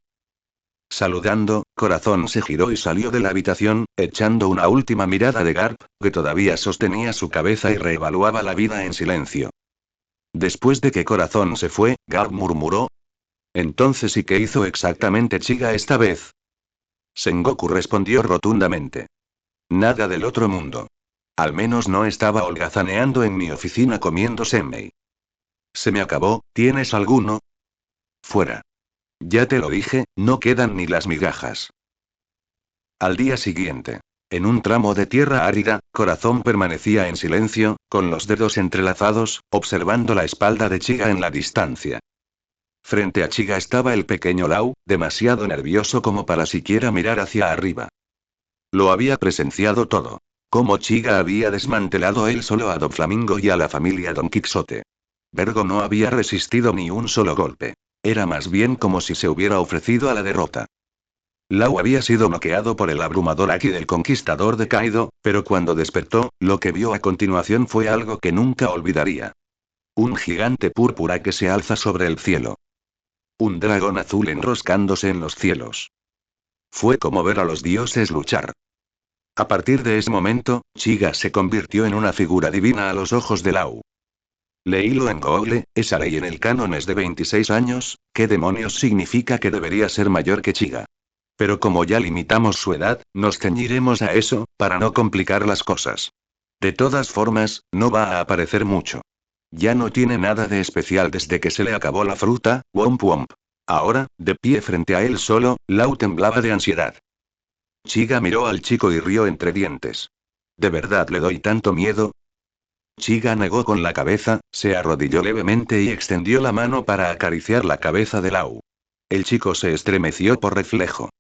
Saludando, Corazón se giró y salió de la habitación, echando una última mirada de Garp, que todavía sostenía su cabeza y reevaluaba la vida en silencio. Después de que Corazón se fue, Garp murmuró. Entonces, ¿y qué hizo exactamente Chiga esta vez? Sengoku respondió rotundamente. Nada del otro mundo. Al menos no estaba holgazaneando en mi oficina comiendo senmei. Se me acabó, ¿tienes alguno? Fuera. Ya te lo dije, no quedan ni las migajas. Al día siguiente. En un tramo de tierra árida, Corazón permanecía en silencio, con los dedos entrelazados, observando la espalda de Chiga en la distancia. Frente a Chiga estaba el pequeño Lau, demasiado nervioso como para siquiera mirar hacia arriba. Lo había presenciado todo. Cómo Chiga había desmantelado él solo a Doflamingo y a la familia Don Quixote. Vergo no había resistido ni un solo golpe. Era más bien como si se hubiera ofrecido a la derrota. Lau había sido noqueado por el abrumador Aki del conquistador de Kaido, pero cuando despertó, lo que vio a continuación fue algo que nunca olvidaría. Un gigante púrpura que se alza sobre el cielo. Un dragón azul enroscándose en los cielos. Fue como ver a los dioses luchar. A partir de ese momento, Chiga se convirtió en una figura divina a los ojos de Lau. Leílo en Google, esa ley en el canon es de 26 años, ¿qué demonios significa que debería ser mayor que Chiga? Pero como ya limitamos su edad, nos ceñiremos a eso, para no complicar las cosas. De todas formas, no va a aparecer mucho. Ya no tiene nada de especial desde que se le acabó la fruta, womp womp. Ahora, de pie frente a él solo, Lau temblaba de ansiedad. Chiga miró al chico y rió entre dientes. ¿De verdad le doy tanto miedo? Chiga negó con la cabeza, se arrodilló levemente y extendió la mano para acariciar la cabeza de Lau. El chico se estremeció por reflejo.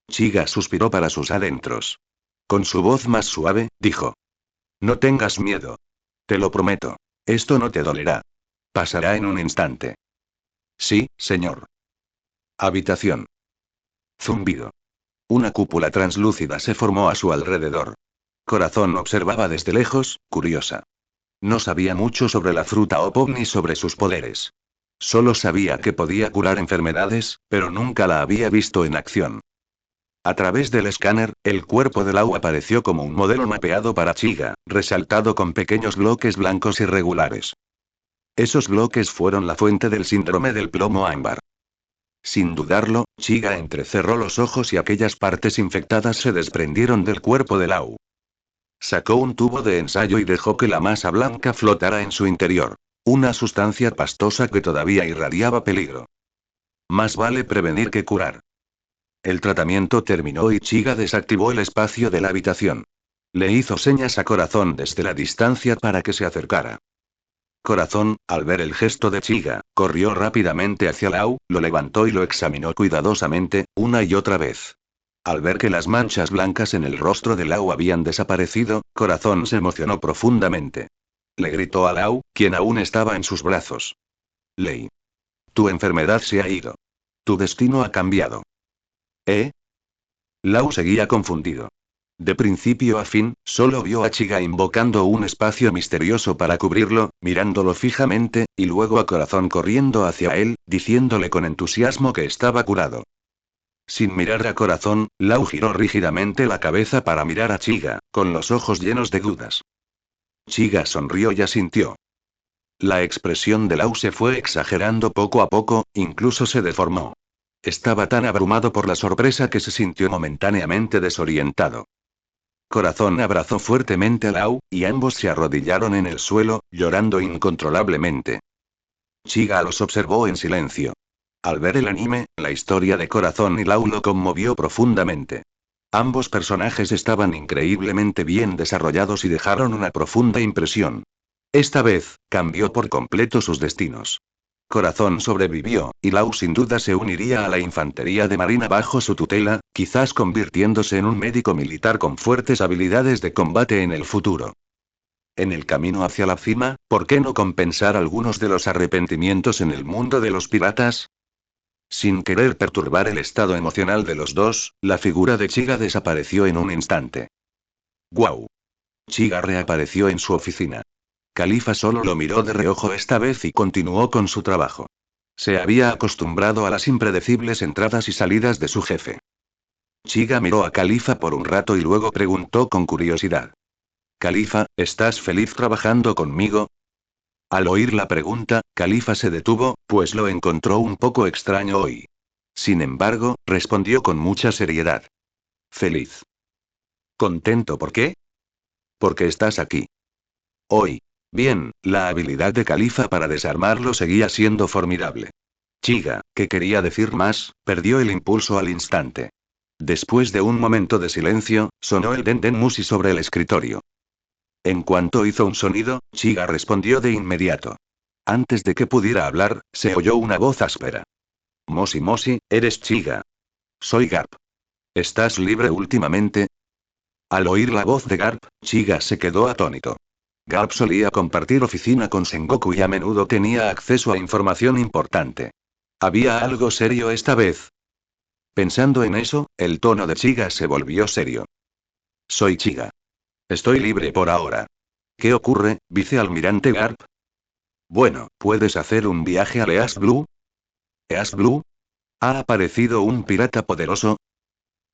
Chiga suspiró para sus adentros. Con su voz más suave, dijo. No tengas miedo. Te lo prometo. Esto no te dolerá. Pasará en un instante. Sí, señor. Habitación. Zumbido. Una cúpula translúcida se formó a su alrededor. Corazón observaba desde lejos, curiosa. No sabía mucho sobre la fruta Opop ni sobre sus poderes. Solo sabía que podía curar enfermedades, pero nunca la había visto en acción. A través del escáner, el cuerpo del agua apareció como un modelo mapeado para Chiga, resaltado con pequeños bloques blancos irregulares. Esos bloques fueron la fuente del síndrome del plomo ámbar. Sin dudarlo, Chiga entrecerró los ojos y aquellas partes infectadas se desprendieron del cuerpo de Lau. Sacó un tubo de ensayo y dejó que la masa blanca flotara en su interior. Una sustancia pastosa que todavía irradiaba peligro. Más vale prevenir que curar. El tratamiento terminó y Chiga desactivó el espacio de la habitación. Le hizo señas a Corazón desde la distancia para que se acercara. Corazón, al ver el gesto de Chiga, corrió rápidamente hacia Lau, lo levantó y lo examinó cuidadosamente, una y otra vez. Al ver que las manchas blancas en el rostro de Lau habían desaparecido, Corazón se emocionó profundamente. Le gritó a Lau, quien aún estaba en sus brazos. Lei. Tu enfermedad se ha ido. Tu destino ha cambiado. ¿Eh? Lau seguía confundido. De principio a fin, solo vio a Chiga invocando un espacio misterioso para cubrirlo, mirándolo fijamente, y luego a Corazón corriendo hacia él, diciéndole con entusiasmo que estaba curado. Sin mirar a Corazón, Lau giró rígidamente la cabeza para mirar a Chiga, con los ojos llenos de dudas. Chiga sonrió y asintió. La expresión de Lau se fue exagerando poco a poco, incluso se deformó. Estaba tan abrumado por la sorpresa que se sintió momentáneamente desorientado. Corazón abrazó fuertemente a Lau, y ambos se arrodillaron en el suelo, llorando incontrolablemente. Chiga los observó en silencio. Al ver el anime, la historia de Corazón y Lau lo conmovió profundamente. Ambos personajes estaban increíblemente bien desarrollados y dejaron una profunda impresión. Esta vez, cambió por completo sus destinos. Corazón sobrevivió, y Lau sin duda se uniría a la infantería de marina bajo su tutela, quizás convirtiéndose en un médico militar con fuertes habilidades de combate en el futuro. En el camino hacia la cima, ¿por qué no compensar algunos de los arrepentimientos en el mundo de los piratas? Sin querer perturbar el estado emocional de los dos, la figura de Chiga desapareció en un instante. ¡Guau! Chiga reapareció en su oficina. Califa solo lo miró de reojo esta vez y continuó con su trabajo. Se había acostumbrado a las impredecibles entradas y salidas de su jefe. Chiga miró a Califa por un rato y luego preguntó con curiosidad. Califa, ¿estás feliz trabajando conmigo? Al oír la pregunta, Califa se detuvo, pues lo encontró un poco extraño hoy. Sin embargo, respondió con mucha seriedad. Feliz. ¿Contento por qué? Porque estás aquí. Hoy. Bien, la habilidad de Califa para desarmarlo seguía siendo formidable. Chiga, que quería decir más, perdió el impulso al instante. Después de un momento de silencio, sonó el den musi sobre el escritorio. En cuanto hizo un sonido, Chiga respondió de inmediato. Antes de que pudiera hablar, se oyó una voz áspera. Mosi, eres Chiga. Soy Garp. ¿Estás libre últimamente? Al oír la voz de Garp, Chiga se quedó atónito. Garp solía compartir oficina con Sengoku y a menudo tenía acceso a información importante. ¿Había algo serio esta vez? Pensando en eso, el tono de Chiga se volvió serio. Soy Chiga. Estoy libre por ahora. ¿Qué ocurre, vicealmirante Garp? Bueno, ¿puedes hacer un viaje a East Blue? ¿East Blue? ¿Ha aparecido un pirata poderoso?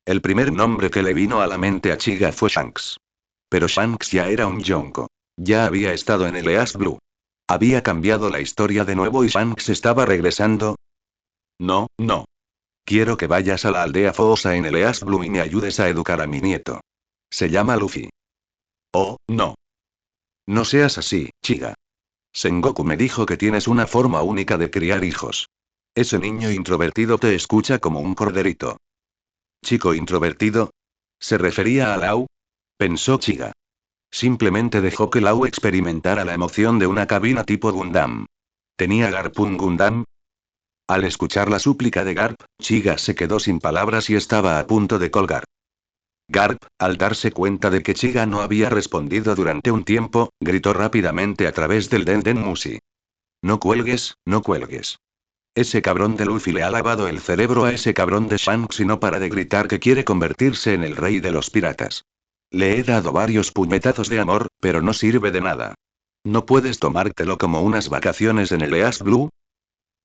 El primer nombre que le vino a la mente a Chiga fue Shanks. Pero Shanks ya era un yonko. Ya había estado en el East Blue. ¿Había cambiado la historia de nuevo y Shanks estaba regresando? No. Quiero que vayas a la aldea Fosa en el East Blue y me ayudes a educar a mi nieto. Se llama Luffy. Oh, no. No seas así, Chiga. Sengoku me dijo que tienes una forma única de criar hijos. Ese niño introvertido te escucha como un corderito. ¿Chico introvertido? ¿Se refería a Lau? Pensó Chiga. Simplemente dejó que Lau experimentara la emoción de una cabina tipo Gundam. ¿Tenía Garp un Gundam? Al escuchar la súplica de Garp, Chiga se quedó sin palabras y estaba a punto de colgar. Garp, al darse cuenta de que Chiga no había respondido durante un tiempo, gritó rápidamente a través del den musi. No cuelgues, no cuelgues. Ese cabrón de Luffy le ha lavado el cerebro a ese cabrón de Shanks y no para de gritar que quiere convertirse en el rey de los piratas. Le he dado varios puñetazos de amor, pero no sirve de nada. ¿No puedes tomártelo como unas vacaciones en el East Blue?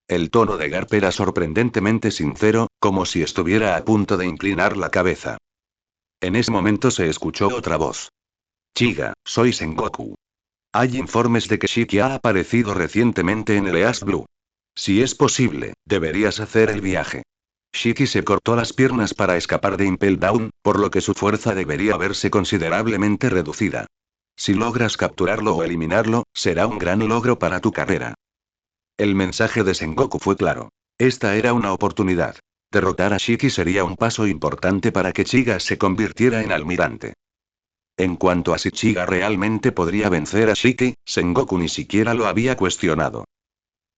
El tono de Garp era sorprendentemente sincero, como si estuviera a punto de inclinar la cabeza. En ese momento se escuchó otra voz. Chiga, soy Sengoku. Hay informes de que Shiki ha aparecido recientemente en el East Blue. Si es posible, deberías hacer el viaje. Shiki se cortó las piernas para escapar de Impel Down, por lo que su fuerza debería verse considerablemente reducida. Si logras capturarlo o eliminarlo, será un gran logro para tu carrera. El mensaje de Sengoku fue claro. Esta era una oportunidad. Derrotar a Shiki sería un paso importante para que Chiga se convirtiera en almirante. En cuanto a si Chiga realmente podría vencer a Shiki, Sengoku ni siquiera lo había cuestionado.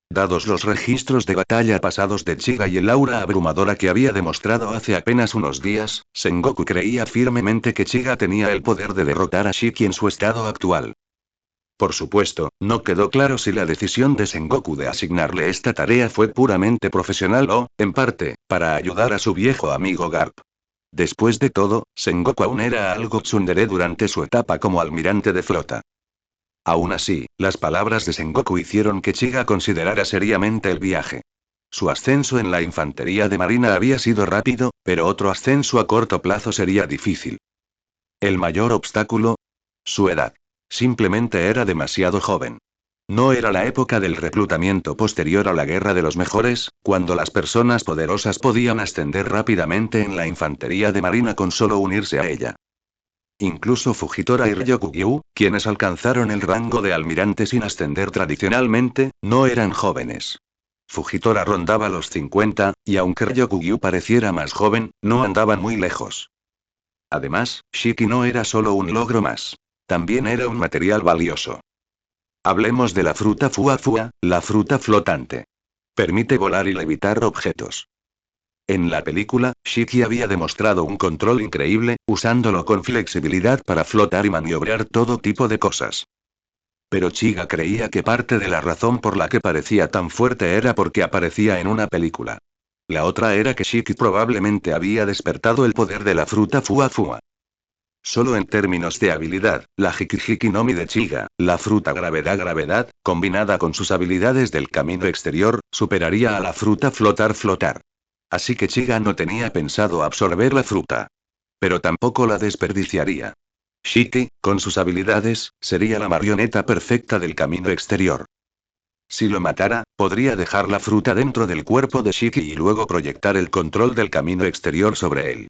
Dados los registros de batalla pasados de Chiga y el aura abrumadora que había demostrado hace apenas unos días, Sengoku creía firmemente que Chiga tenía el poder de derrotar a Shiki en su estado actual. Por supuesto, no quedó claro si la decisión de Sengoku de asignarle esta tarea fue puramente profesional o, en parte, para ayudar a su viejo amigo Garp. Después de todo, Sengoku aún era algo tsundere durante su etapa como almirante de flota. Aún así, las palabras de Sengoku hicieron que Chiga considerara seriamente el viaje. Su ascenso en la infantería de marina había sido rápido, pero otro ascenso a corto plazo sería difícil. El mayor obstáculo: su edad. Simplemente era demasiado joven. No era la época del reclutamiento posterior a la Guerra de los Mejores, cuando las personas poderosas podían ascender rápidamente en la infantería de marina con solo unirse a ella. Incluso Fujitora y Ryokugyu, quienes alcanzaron el rango de almirante sin ascender tradicionalmente, no eran jóvenes. Fujitora rondaba los 50, y aunque Ryokugyu pareciera más joven, no andaban muy lejos. Además, Shiki no era solo un logro más. También era un material valioso. Hablemos de la fruta Fua Fua, la fruta flotante. Permite volar y levitar objetos. En la película, Shiki había demostrado un control increíble, usándolo con flexibilidad para flotar y maniobrar todo tipo de cosas. Pero Chiga creía que parte de la razón por la que parecía tan fuerte era porque aparecía en una película. La otra era que Shiki probablemente había despertado el poder de la fruta Fua Fua. Solo en términos de habilidad, la Hiki no Mi de Chiga, la fruta gravedad-gravedad, combinada con sus habilidades del camino exterior, superaría a la fruta flotar-flotar. Así que Chiga no tenía pensado absorber la fruta. Pero tampoco la desperdiciaría. Shiki, con sus habilidades, sería la marioneta perfecta del camino exterior. Si lo matara, podría dejar la fruta dentro del cuerpo de Shiki y luego proyectar el control del camino exterior sobre él.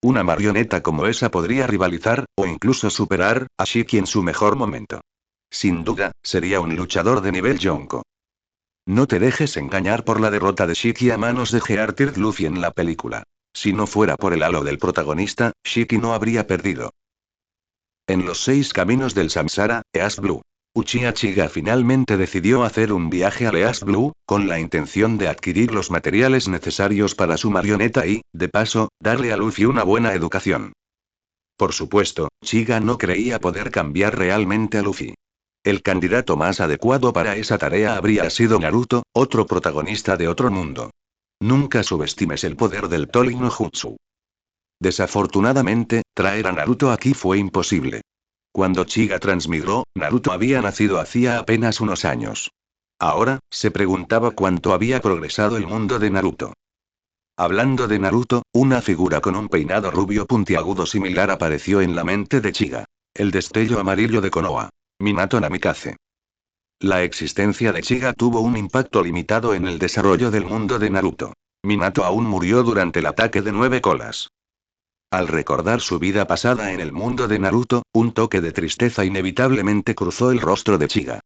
Una marioneta como esa podría rivalizar, o incluso superar, a Shiki en su mejor momento. Sin duda, sería un luchador de nivel Yonko. No te dejes engañar por la derrota de Shiki a manos de Geartir Luffy en la película. Si no fuera por el halo del protagonista, Shiki no habría perdido. En los 6 caminos del Samsara, East Blue. Uchiha Chiga finalmente decidió hacer un viaje a East Blue, con la intención de adquirir los materiales necesarios para su marioneta y, de paso, darle a Luffy una buena educación. Por supuesto, Chiga no creía poder cambiar realmente a Luffy. El candidato más adecuado para esa tarea habría sido Naruto, otro protagonista de otro mundo. Nunca subestimes el poder del Tolly no Jutsu. Desafortunadamente, traer a Naruto aquí fue imposible. Cuando Chiga transmigró, Naruto había nacido hacía apenas unos años. Ahora, se preguntaba cuánto había progresado el mundo de Naruto. Hablando de Naruto, una figura con un peinado rubio puntiagudo similar apareció en la mente de Chiga. El destello amarillo de Konoha. Minato Namikaze. La existencia de Chiga tuvo un impacto limitado en el desarrollo del mundo de Naruto. Minato aún murió durante el ataque de 9 colas. Al recordar su vida pasada en el mundo de Naruto, un toque de tristeza inevitablemente cruzó el rostro de Chiga.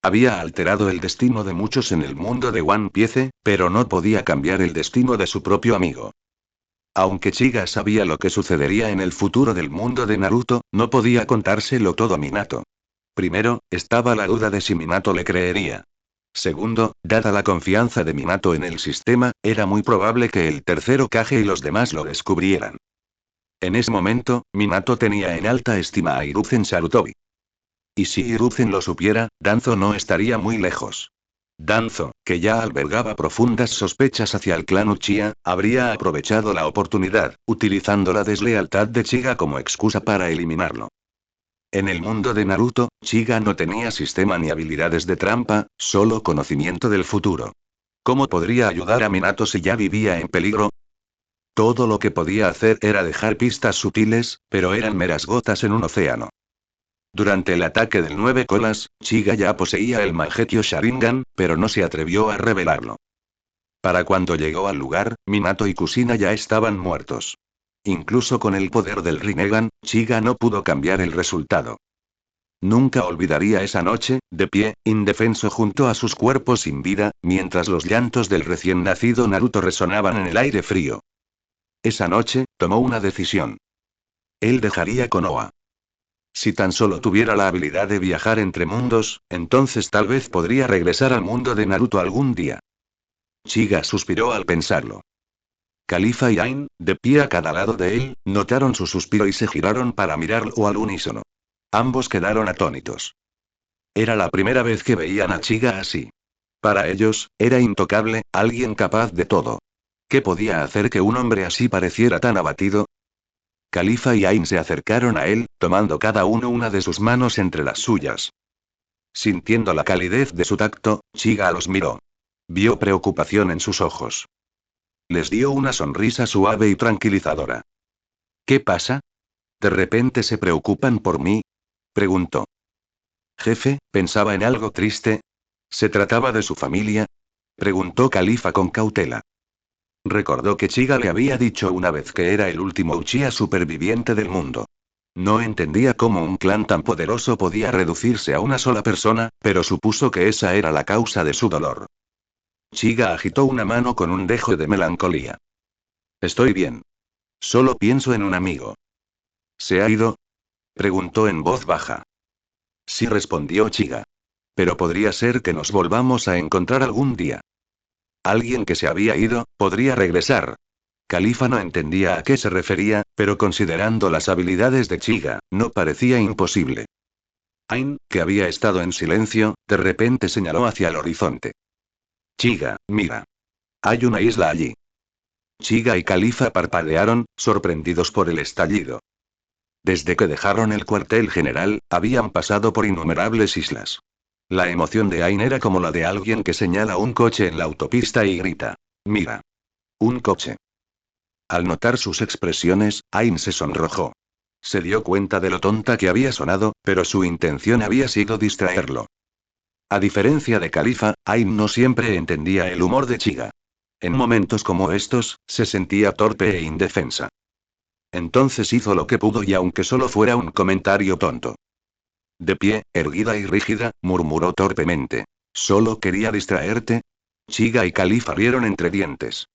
Había alterado el destino de muchos en el mundo de One Piece, pero no podía cambiar el destino de su propio amigo. Aunque Chiga sabía lo que sucedería en el futuro del mundo de Naruto, no podía contárselo todo a Minato. Primero, estaba la duda de si Minato le creería. Segundo, dada la confianza de Minato en el sistema, era muy probable que el tercer Hokage y los demás lo descubrieran. En ese momento, Minato tenía en alta estima a Hiruzen Sarutobi. Y si Hiruzen lo supiera, Danzo no estaría muy lejos. Danzo, que ya albergaba profundas sospechas hacia el clan Uchiha, habría aprovechado la oportunidad, utilizando la deslealtad de Chiga como excusa para eliminarlo. En el mundo de Naruto, Chiga no tenía sistema ni habilidades de trampa, solo conocimiento del futuro. ¿Cómo podría ayudar a Minato si ya vivía en peligro? Todo lo que podía hacer era dejar pistas sutiles, pero eran meras gotas en un océano. Durante el ataque del 9 colas, Chiga ya poseía el Mangekyo Sharingan, pero no se atrevió a revelarlo. Para cuando llegó al lugar, Minato y Kushina ya estaban muertos. Incluso con el poder del Rinnegan, Chiga no pudo cambiar el resultado. Nunca olvidaría esa noche, de pie, indefenso junto a sus cuerpos sin vida, mientras los llantos del recién nacido Naruto resonaban en el aire frío. Esa noche, tomó una decisión. Él dejaría Konoha. Si tan solo tuviera la habilidad de viajar entre mundos, entonces tal vez podría regresar al mundo de Naruto algún día. Chiga suspiró al pensarlo. Califa y Ain, de pie a cada lado de él, notaron su suspiro y se giraron para mirarlo al unísono. Ambos quedaron atónitos. Era la primera vez que veían a Chiga así. Para ellos, era intocable, alguien capaz de todo. ¿Qué podía hacer que un hombre así pareciera tan abatido? Califa y Ain se acercaron a él, tomando cada uno una de sus manos entre las suyas. Sintiendo la calidez de su tacto, Chiga los miró. Vio preocupación en sus ojos. Les dio una sonrisa suave y tranquilizadora. ¿Qué pasa? ¿De repente se preocupan por mí? Preguntó. Jefe, pensaba en algo triste. ¿Se trataba de su familia? Preguntó Califa con cautela. Recordó que Chiga le había dicho una vez que era el último Uchiha superviviente del mundo. No entendía cómo un clan tan poderoso podía reducirse a una sola persona, pero supuso que esa era la causa de su dolor. Chiga agitó una mano con un dejo de melancolía. Estoy bien. Solo pienso en un amigo. ¿Se ha ido? Preguntó en voz baja. Sí, respondió Chiga. Pero podría ser que nos volvamos a encontrar algún día. Alguien que se había ido, podría regresar. Califa no entendía a qué se refería, pero considerando las habilidades de Chiga, no parecía imposible. Ain, que había estado en silencio, de repente señaló hacia el horizonte. Chiga, mira. Hay una isla allí. Chiga y Califa parpadearon, sorprendidos por el estallido. Desde que dejaron el cuartel general, habían pasado por innumerables islas. La emoción de Ain era como la de alguien que señala un coche en la autopista y grita. Mira. Un coche. Al notar sus expresiones, Ain se sonrojó. Se dio cuenta de lo tonta que había sonado, pero su intención había sido distraerlo. A diferencia de Califa, Ain no siempre entendía el humor de Chiga. En momentos como estos, se sentía torpe e indefensa. Entonces hizo lo que pudo y aunque solo fuera un comentario tonto. De pie, erguida y rígida, murmuró torpemente. ¿Solo quería distraerte? Chiga y Califa rieron entre dientes.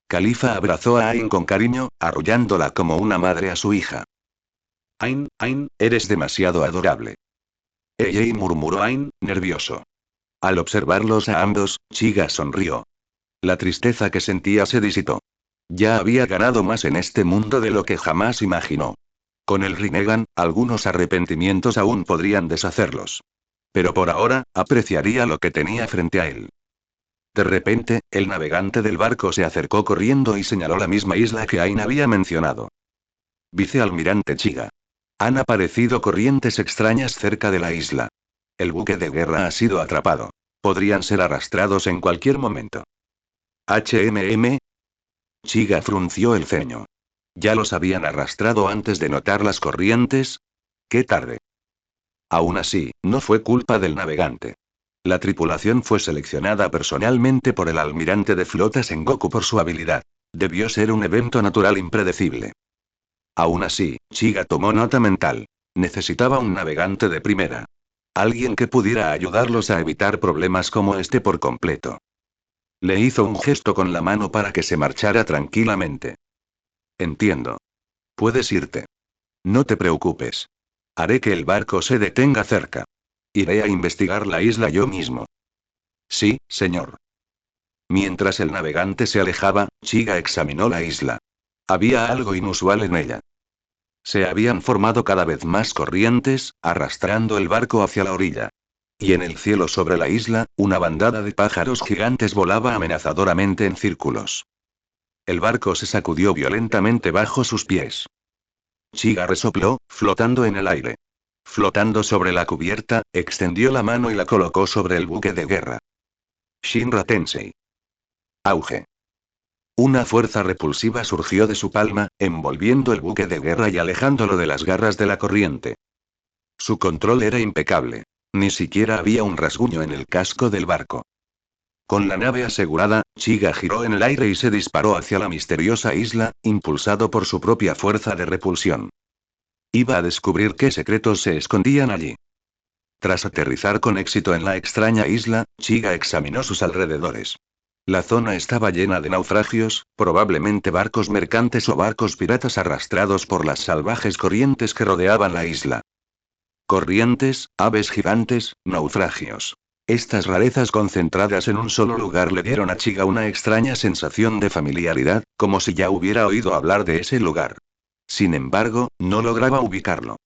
Califa abrazó a Ain con cariño, arrullándola como una madre a su hija. Ain, Ain, eres demasiado adorable. Ey, murmuró Ain, nervioso. Al observarlos a ambos, Chiga sonrió. La tristeza que sentía se disipó. Ya había ganado más en este mundo de lo que jamás imaginó. Con el Rinnegan, algunos arrepentimientos aún podrían deshacerlos. Pero por ahora, apreciaría lo que tenía frente a él. De repente, el navegante del barco se acercó corriendo y señaló la misma isla que Ain había mencionado. Vicealmirante Chiga. Han aparecido corrientes extrañas cerca de la isla. El buque de guerra ha sido atrapado. Podrían ser arrastrados en cualquier momento. HMM. Chiga frunció el ceño. ¿Ya los habían arrastrado antes de notar las corrientes? ¡Qué tarde! Aún así, no fue culpa del navegante. La tripulación fue seleccionada personalmente por el almirante de flota Sengoku por su habilidad. Debió ser un evento natural impredecible. Aún así, Chiga tomó nota mental. Necesitaba un navegante de primera. Alguien que pudiera ayudarlos a evitar problemas como este por completo. Le hizo un gesto con la mano para que se marchara tranquilamente. Entiendo. Puedes irte. No te preocupes. Haré que el barco se detenga cerca. Iré a investigar la isla yo mismo. Sí, señor. Mientras el navegante se alejaba, Chiga examinó la isla. Había algo inusual en ella. Se habían formado cada vez más corrientes, arrastrando el barco hacia la orilla. Y en el cielo sobre la isla, una bandada de pájaros gigantes volaba amenazadoramente en círculos. El barco se sacudió violentamente bajo sus pies. Chiga resopló, flotando en el aire. Flotando sobre la cubierta, extendió la mano y la colocó sobre el buque de guerra. Shinra Tensei. Auge. Una fuerza repulsiva surgió de su palma, envolviendo el buque de guerra y alejándolo de las garras de la corriente. Su control era impecable. Ni siquiera había un rasguño en el casco del barco. Con la nave asegurada, Chiga giró en el aire y se disparó hacia la misteriosa isla, impulsado por su propia fuerza de repulsión. Iba a descubrir qué secretos se escondían allí. Tras aterrizar con éxito en la extraña isla, Chiga examinó sus alrededores. La zona estaba llena de naufragios, probablemente barcos mercantes o barcos piratas arrastrados por las salvajes corrientes que rodeaban la isla. Corrientes, aves gigantes, naufragios. Estas rarezas concentradas en un solo lugar le dieron a Chiga una extraña sensación de familiaridad, como si ya hubiera oído hablar de ese lugar. Sin embargo, no lograba ubicarlo.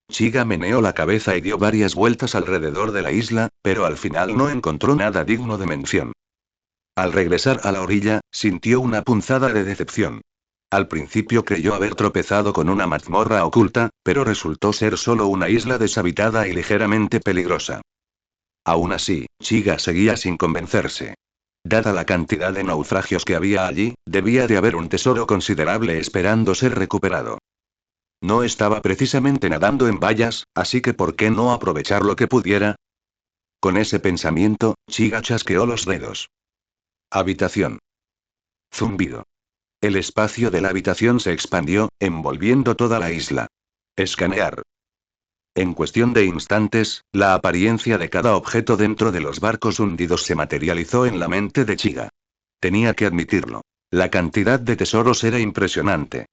Chiga meneó la cabeza y dio varias vueltas alrededor de la isla, pero al final no encontró nada digno de mención. Al regresar a la orilla, sintió una punzada de decepción. Al principio creyó haber tropezado con una mazmorra oculta, pero resultó ser solo una isla deshabitada y ligeramente peligrosa. Aún así, Chiga seguía sin convencerse. Dada la cantidad de naufragios que había allí, debía de haber un tesoro considerable esperando ser recuperado. No estaba precisamente nadando en vallas, así que ¿por qué no aprovechar lo que pudiera? Con ese pensamiento, Chiga chasqueó los dedos. Habitación. Zumbido. El espacio de la habitación se expandió, envolviendo toda la isla. Escanear. En cuestión de instantes, la apariencia de cada objeto dentro de los barcos hundidos se materializó en la mente de Chiga. Tenía que admitirlo. La cantidad de tesoros era impresionante.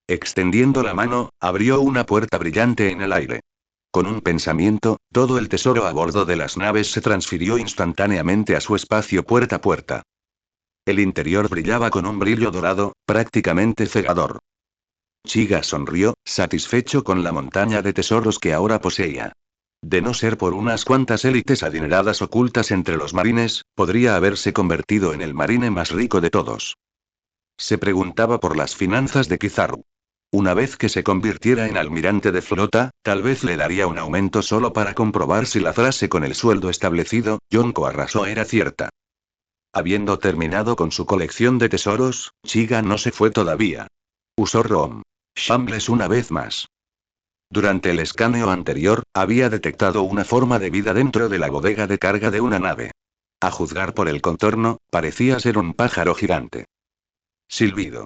Extendiendo la mano, abrió una puerta brillante en el aire. Con un pensamiento, todo el tesoro a bordo de las naves se transfirió instantáneamente a su espacio puerta a puerta. El interior brillaba con un brillo dorado, prácticamente cegador. Chiga sonrió, satisfecho con la montaña de tesoros que ahora poseía. De no ser por unas cuantas élites adineradas ocultas entre los marines, podría haberse convertido en el marine más rico de todos. Se preguntaba por las finanzas de Kizaru. Una vez que se convirtiera en almirante de flota, tal vez le daría un aumento solo para comprobar si la frase con el sueldo establecido, Yonko arrasó, era cierta. Habiendo terminado con su colección de tesoros, Chiga no se fue todavía. Usó Rom. Shambles una vez más. Durante el escaneo anterior, había detectado una forma de vida dentro de la bodega de carga de una nave. A juzgar por el contorno, parecía ser un pájaro gigante. Silbido.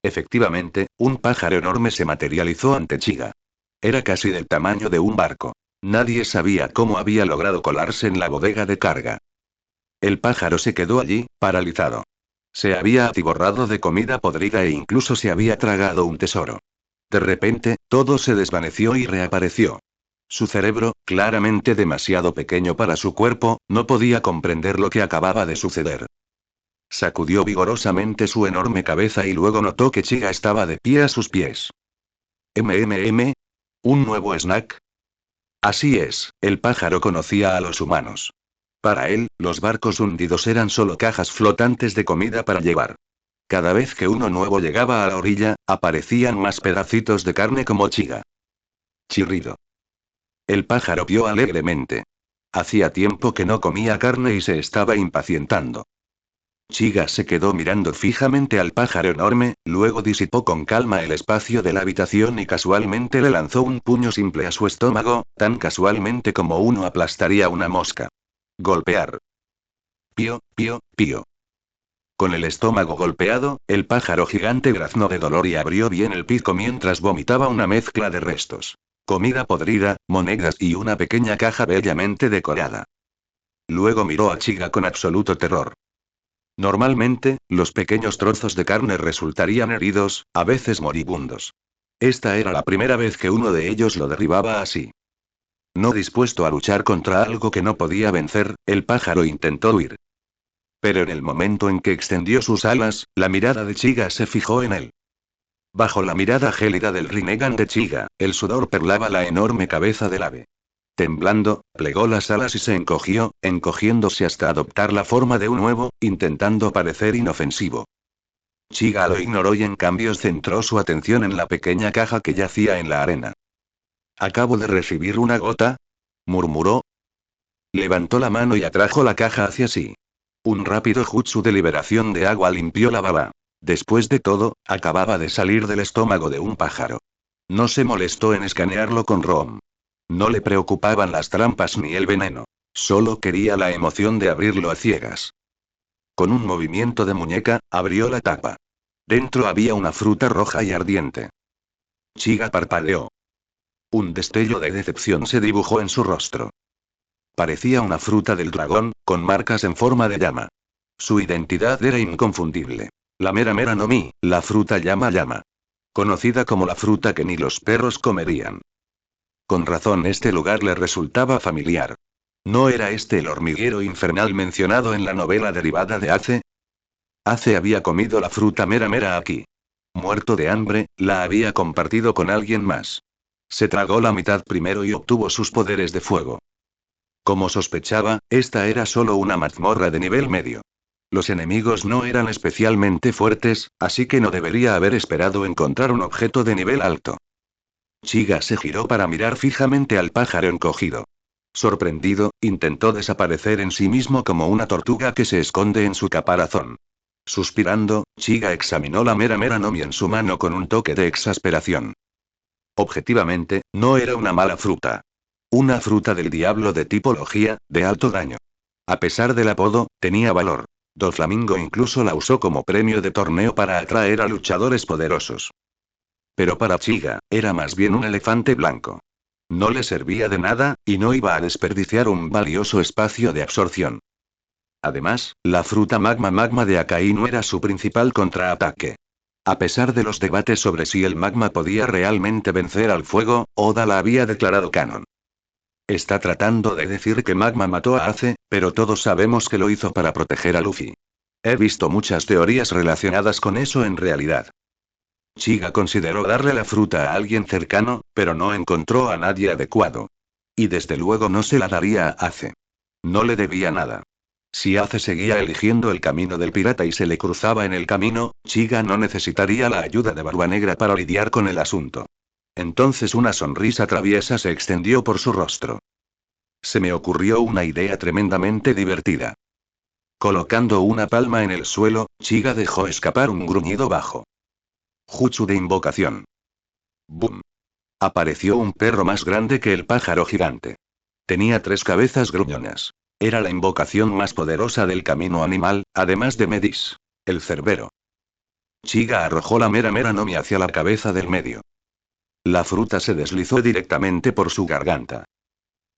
Efectivamente, un pájaro enorme se materializó ante Chiga. Era casi del tamaño de un barco. Nadie sabía cómo había logrado colarse en la bodega de carga. El pájaro se quedó allí, paralizado. Se había atiborrado de comida podrida e incluso se había tragado un tesoro. De repente, todo se desvaneció y reapareció. Su cerebro, claramente demasiado pequeño para su cuerpo, no podía comprender lo que acababa de suceder. Sacudió vigorosamente su enorme cabeza y luego notó que Chiga estaba de pie a sus pies. ¿Un nuevo snack? Así es, el pájaro conocía a los humanos. Para él, los barcos hundidos eran solo cajas flotantes de comida para llevar. Cada vez que uno nuevo llegaba a la orilla, aparecían más pedacitos de carne como Chiga. Chirrido. El pájaro vio alegremente. Hacía tiempo que no comía carne y se estaba impacientando. Chiga se quedó mirando fijamente al pájaro enorme, luego disipó con calma el espacio de la habitación y casualmente le lanzó un puño simple a su estómago, tan casualmente como uno aplastaría una mosca. Golpear. Pío, pío, pío. Con el estómago golpeado, el pájaro gigante graznó de dolor y abrió bien el pico mientras vomitaba una mezcla de restos. Comida podrida, monedas y una pequeña caja bellamente decorada. Luego miró a Chiga con absoluto terror. Normalmente, los pequeños trozos de carne resultarían heridos, a veces moribundos. Esta era la primera vez que uno de ellos lo derribaba así. No dispuesto a luchar contra algo que no podía vencer, el pájaro intentó huir. Pero en el momento en que extendió sus alas, la mirada de Chiga se fijó en él. Bajo la mirada gélida del Rinnegan de Chiga, el sudor perlaba la enorme cabeza del ave. Temblando, plegó las alas y se encogió, encogiéndose hasta adoptar la forma de un huevo, intentando parecer inofensivo. Chiga lo ignoró y en cambio centró su atención en la pequeña caja que yacía en la arena. «Acabo de recibir una gota», murmuró. Levantó la mano y atrajo la caja hacia sí. Un rápido jutsu de liberación de agua limpió la baba. Después de todo, acababa de salir del estómago de un pájaro. No se molestó en escanearlo con Rom. No le preocupaban las trampas ni el veneno. Solo quería la emoción de abrirlo a ciegas. Con un movimiento de muñeca, abrió la tapa. Dentro había una fruta roja y ardiente. Chiga parpadeó. Un destello de decepción se dibujó en su rostro. Parecía una fruta del dragón, con marcas en forma de llama. Su identidad era inconfundible. La mera mera no mi, la fruta llama llama. Conocida como la fruta que ni los perros comerían. Con razón este lugar le resultaba familiar. ¿No era este el hormiguero infernal mencionado en la novela derivada de Ace? Ace había comido la fruta mera mera aquí. Muerto de hambre, la había compartido con alguien más. Se tragó la mitad primero y obtuvo sus poderes de fuego. Como sospechaba, esta era solo una mazmorra de nivel medio. Los enemigos no eran especialmente fuertes, así que no debería haber esperado encontrar un objeto de nivel alto. Chiga se giró para mirar fijamente al pájaro encogido. Sorprendido, intentó desaparecer en sí mismo como una tortuga que se esconde en su caparazón. Suspirando, Chiga examinó la mera mera nomi en su mano con un toque de exasperación. Objetivamente, no era una mala fruta. Una fruta del diablo de tipología, de alto daño. A pesar del apodo, tenía valor. Doflamingo incluso la usó como premio de torneo para atraer a luchadores poderosos. Pero para Chiga, era más bien un elefante blanco. No le servía de nada, y no iba a desperdiciar un valioso espacio de absorción. Además, la fruta magma de Akai no era su principal contraataque. A pesar de los debates sobre si el magma podía realmente vencer al fuego, Oda la había declarado canon. Está tratando de decir que Magma mató a Ace, pero todos sabemos que lo hizo para proteger a Luffy. He visto muchas teorías relacionadas con eso en realidad. Chiga consideró darle la fruta a alguien cercano, pero no encontró a nadie adecuado. Y desde luego no se la daría a Ace. No le debía nada. Si Ace seguía eligiendo el camino del pirata y se le cruzaba en el camino, Chiga no necesitaría la ayuda de Barba Negra para lidiar con el asunto. Entonces una sonrisa traviesa se extendió por su rostro. Se me ocurrió una idea tremendamente divertida. Colocando una palma en el suelo, Chiga dejó escapar un gruñido bajo. Jutsu de invocación. ¡Bum! Apareció un perro más grande que el pájaro gigante. Tenía 3 cabezas gruñonas. Era la invocación más poderosa del camino animal, además de Medis, el cerbero. Chiga arrojó la mera mera nomi hacia la cabeza del medio. La fruta se deslizó directamente por su garganta.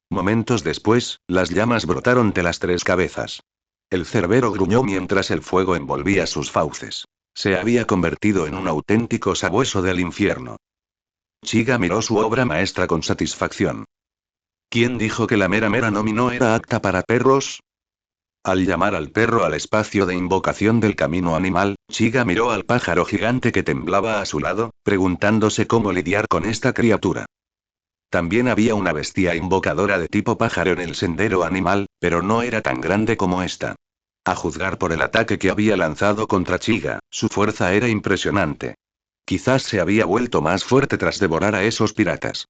Momentos después, las llamas brotaron de las 3 cabezas. El cerbero gruñó mientras el fuego envolvía sus fauces. Se había convertido en un auténtico sabueso del infierno. Chiga miró su obra maestra con satisfacción. ¿Quién dijo que la mera mera nomi no era apta para perros? Al llamar al perro al espacio de invocación del camino animal, Chiga miró al pájaro gigante que temblaba a su lado, preguntándose cómo lidiar con esta criatura. También había una bestia invocadora de tipo pájaro en el sendero animal, pero no era tan grande como esta. A juzgar por el ataque que había lanzado contra Chiga, su fuerza era impresionante. Quizás se había vuelto más fuerte tras devorar a esos piratas.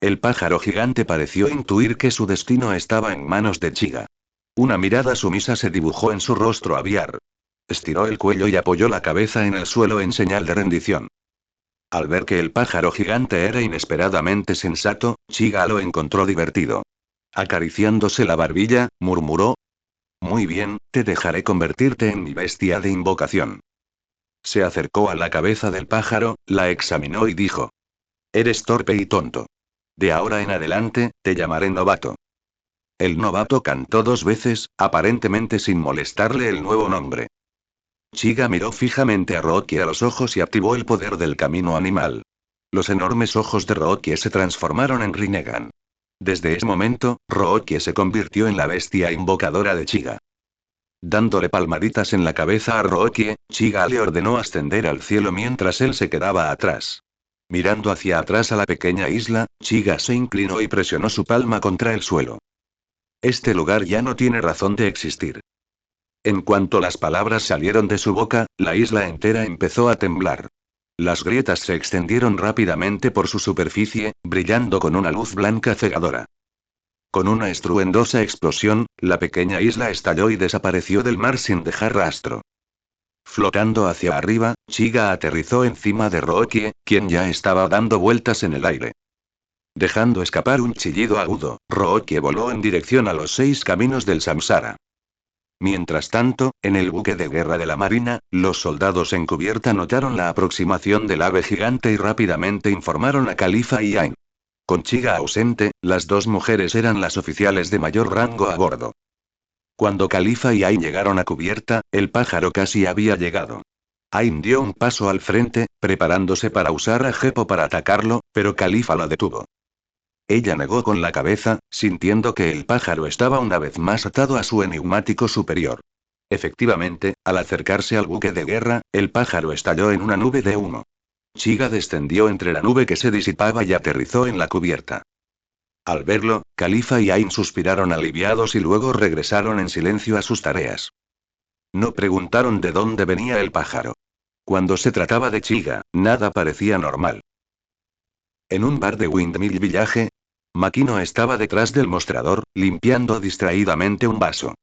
El pájaro gigante pareció intuir que su destino estaba en manos de Chiga. Una mirada sumisa se dibujó en su rostro aviar. Estiró el cuello y apoyó la cabeza en el suelo en señal de rendición. Al ver que el pájaro gigante era inesperadamente sensato, Chiga lo encontró divertido. Acariciándose la barbilla, murmuró: «Muy bien, te dejaré convertirte en mi bestia de invocación». Se acercó a la cabeza del pájaro, la examinó y dijo: «Eres torpe y tonto. De ahora en adelante, te llamaré novato». El novato cantó 2 veces, aparentemente sin molestarle el nuevo nombre. Chiga miró fijamente a Rookie a los ojos y activó el poder del camino animal. Los enormes ojos de Rookie se transformaron en Rinnegan. Desde ese momento, Rookie se convirtió en la bestia invocadora de Chiga. Dándole palmaditas en la cabeza a Rookie, Chiga le ordenó ascender al cielo mientras él se quedaba atrás. Mirando hacia atrás a la pequeña isla, Chiga se inclinó y presionó su palma contra el suelo. Este lugar ya no tiene razón de existir. En cuanto las palabras salieron de su boca, la isla entera empezó a temblar. Las grietas se extendieron rápidamente por su superficie, brillando con una luz blanca cegadora. Con una estruendosa explosión, la pequeña isla estalló y desapareció del mar sin dejar rastro. Flotando hacia arriba, Chiga aterrizó encima de Rookie, quien ya estaba dando vueltas en el aire. Dejando escapar un chillido agudo, Rookie voló en dirección a los 6 caminos del Samsara. Mientras tanto, en el buque de guerra de la Marina, los soldados en cubierta notaron la aproximación del ave gigante y rápidamente informaron a Khalifa y Ain. Con Chiga ausente, las dos mujeres eran las oficiales de mayor rango a bordo. Cuando Khalifa y Ain llegaron a cubierta, el pájaro casi había llegado. Ain dio un paso al frente, preparándose para usar a Jepo para atacarlo, pero Khalifa la detuvo. Ella negó con la cabeza, sintiendo que el pájaro estaba una vez más atado a su enigmático superior. Efectivamente, al acercarse al buque de guerra, el pájaro estalló en una nube de humo. Chiga descendió entre la nube que se disipaba y aterrizó en la cubierta. Al verlo, Khalifa y Ain suspiraron aliviados y luego regresaron en silencio a sus tareas. No preguntaron de dónde venía el pájaro. Cuando se trataba de Chiga, nada parecía normal. En un bar de Windmill Village, Makino estaba detrás del mostrador, limpiando distraídamente un vaso.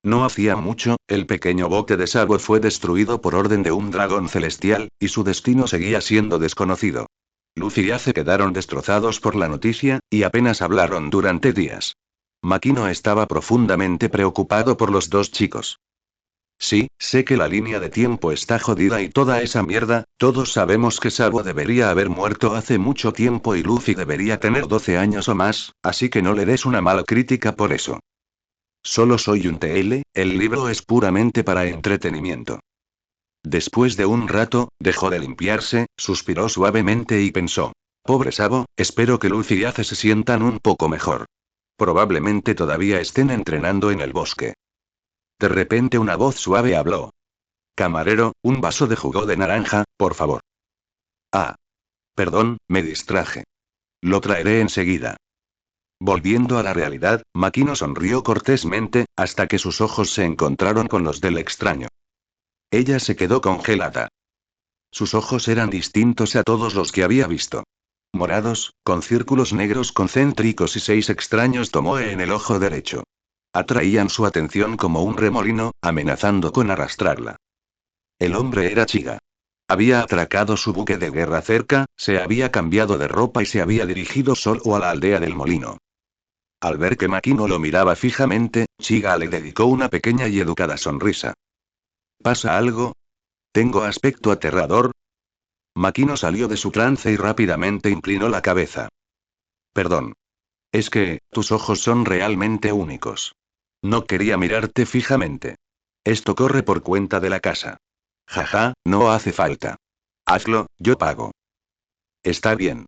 No hacía mucho, el pequeño bote de Sabo fue destruido por orden de un dragón celestial, y su destino seguía siendo desconocido. Luffy y Ace quedaron destrozados por la noticia, y apenas hablaron durante días. Makino estaba profundamente preocupado por los dos chicos. Sí, sé que la línea de tiempo está jodida y toda esa mierda, todos sabemos que Sabo debería haber muerto hace mucho tiempo y Luffy debería tener 12 años o más, así que no le des una mala crítica por eso. Solo soy un TL, el libro es puramente para entretenimiento. Después de un rato, dejó de limpiarse, suspiró suavemente y pensó. Pobre Sabo, espero que Luffy y Ace se sientan un poco mejor. Probablemente todavía estén entrenando en el bosque. De repente una voz suave habló. Camarero, un vaso de jugo de naranja, por favor. Ah. Perdón, me distraje. Lo traeré enseguida. Volviendo a la realidad, Makino sonrió cortésmente, hasta que sus ojos se encontraron con los del extraño. Ella se quedó congelada. Sus ojos eran distintos a todos los que había visto. Morados, con círculos negros concéntricos y 6 extraños tomoe en el ojo derecho. Atraían su atención como un remolino, amenazando con arrastrarla. El hombre era Chiga. Había atracado su buque de guerra cerca, se había cambiado de ropa y se había dirigido solo a la aldea del molino. Al ver que Makino lo miraba fijamente, Chiga le dedicó una pequeña y educada sonrisa. ¿Pasa algo? ¿Tengo aspecto aterrador? Makino salió de su trance y rápidamente inclinó la cabeza. Perdón. Es que, tus ojos son realmente únicos. No quería mirarte fijamente. Esto corre por cuenta de la casa. Jaja, no hace falta. Hazlo, yo pago. Está bien.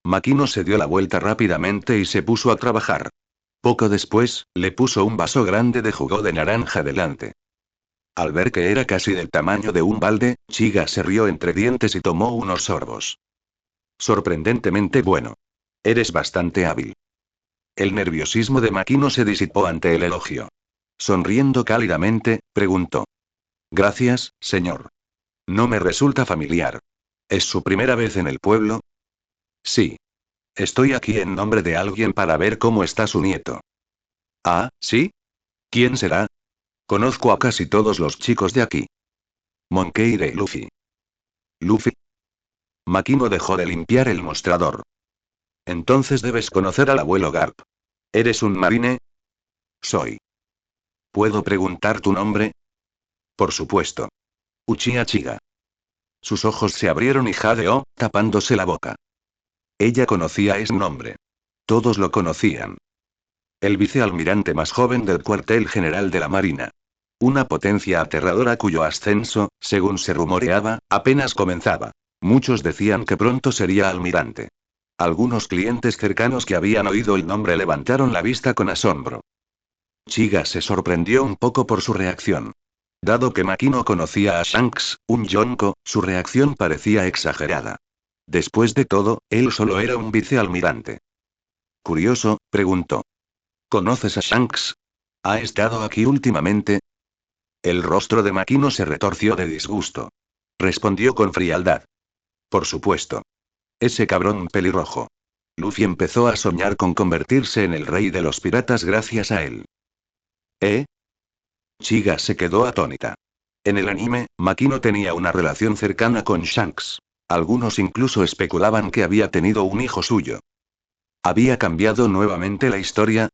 Makino se dio la vuelta rápidamente y se puso a trabajar. Poco después, le puso un vaso grande de jugo de naranja delante. Al ver que era casi del tamaño de un balde, Chiga se rió entre dientes y tomó unos sorbos. Sorprendentemente bueno. Eres bastante hábil. El nerviosismo de Makino se disipó ante el elogio. Sonriendo cálidamente, preguntó. Gracias, señor. No me resulta familiar. ¿Es su primera vez en el pueblo? Sí. Estoy aquí en nombre de alguien para ver cómo está su nieto. Ah, ¿sí? ¿Quién será? Conozco a casi todos los chicos de aquí. Monkeire y Luffy. ¿Luffy? Makino dejó de limpiar el mostrador. Entonces debes conocer al abuelo Garp. ¿Eres un marine? Soy. ¿Puedo preguntar tu nombre? Por supuesto. Uchiha Chiga. Sus ojos se abrieron y jadeó, tapándose la boca. Ella conocía ese nombre. Todos lo conocían. El vicealmirante más joven del cuartel general de la Marina. Una potencia aterradora cuyo ascenso, según se rumoreaba, apenas comenzaba. Muchos decían que pronto sería almirante. Algunos clientes cercanos que habían oído el nombre levantaron la vista con asombro. Chiga se sorprendió un poco por su reacción. Dado que Makino conocía a Shanks, un yonko, su reacción parecía exagerada. Después de todo, él solo era un vicealmirante. Curioso, preguntó. ¿Conoces a Shanks? ¿Ha estado aquí últimamente? El rostro de Makino se retorció de disgusto. Respondió con frialdad. Por supuesto. Ese cabrón pelirrojo. Luffy empezó a soñar con convertirse en el rey de los piratas gracias a él. ¿Eh? Chiga se quedó atónita. En el anime, Makino tenía una relación cercana con Shanks. Algunos incluso especulaban que había tenido un hijo suyo. ¿Había cambiado nuevamente la historia?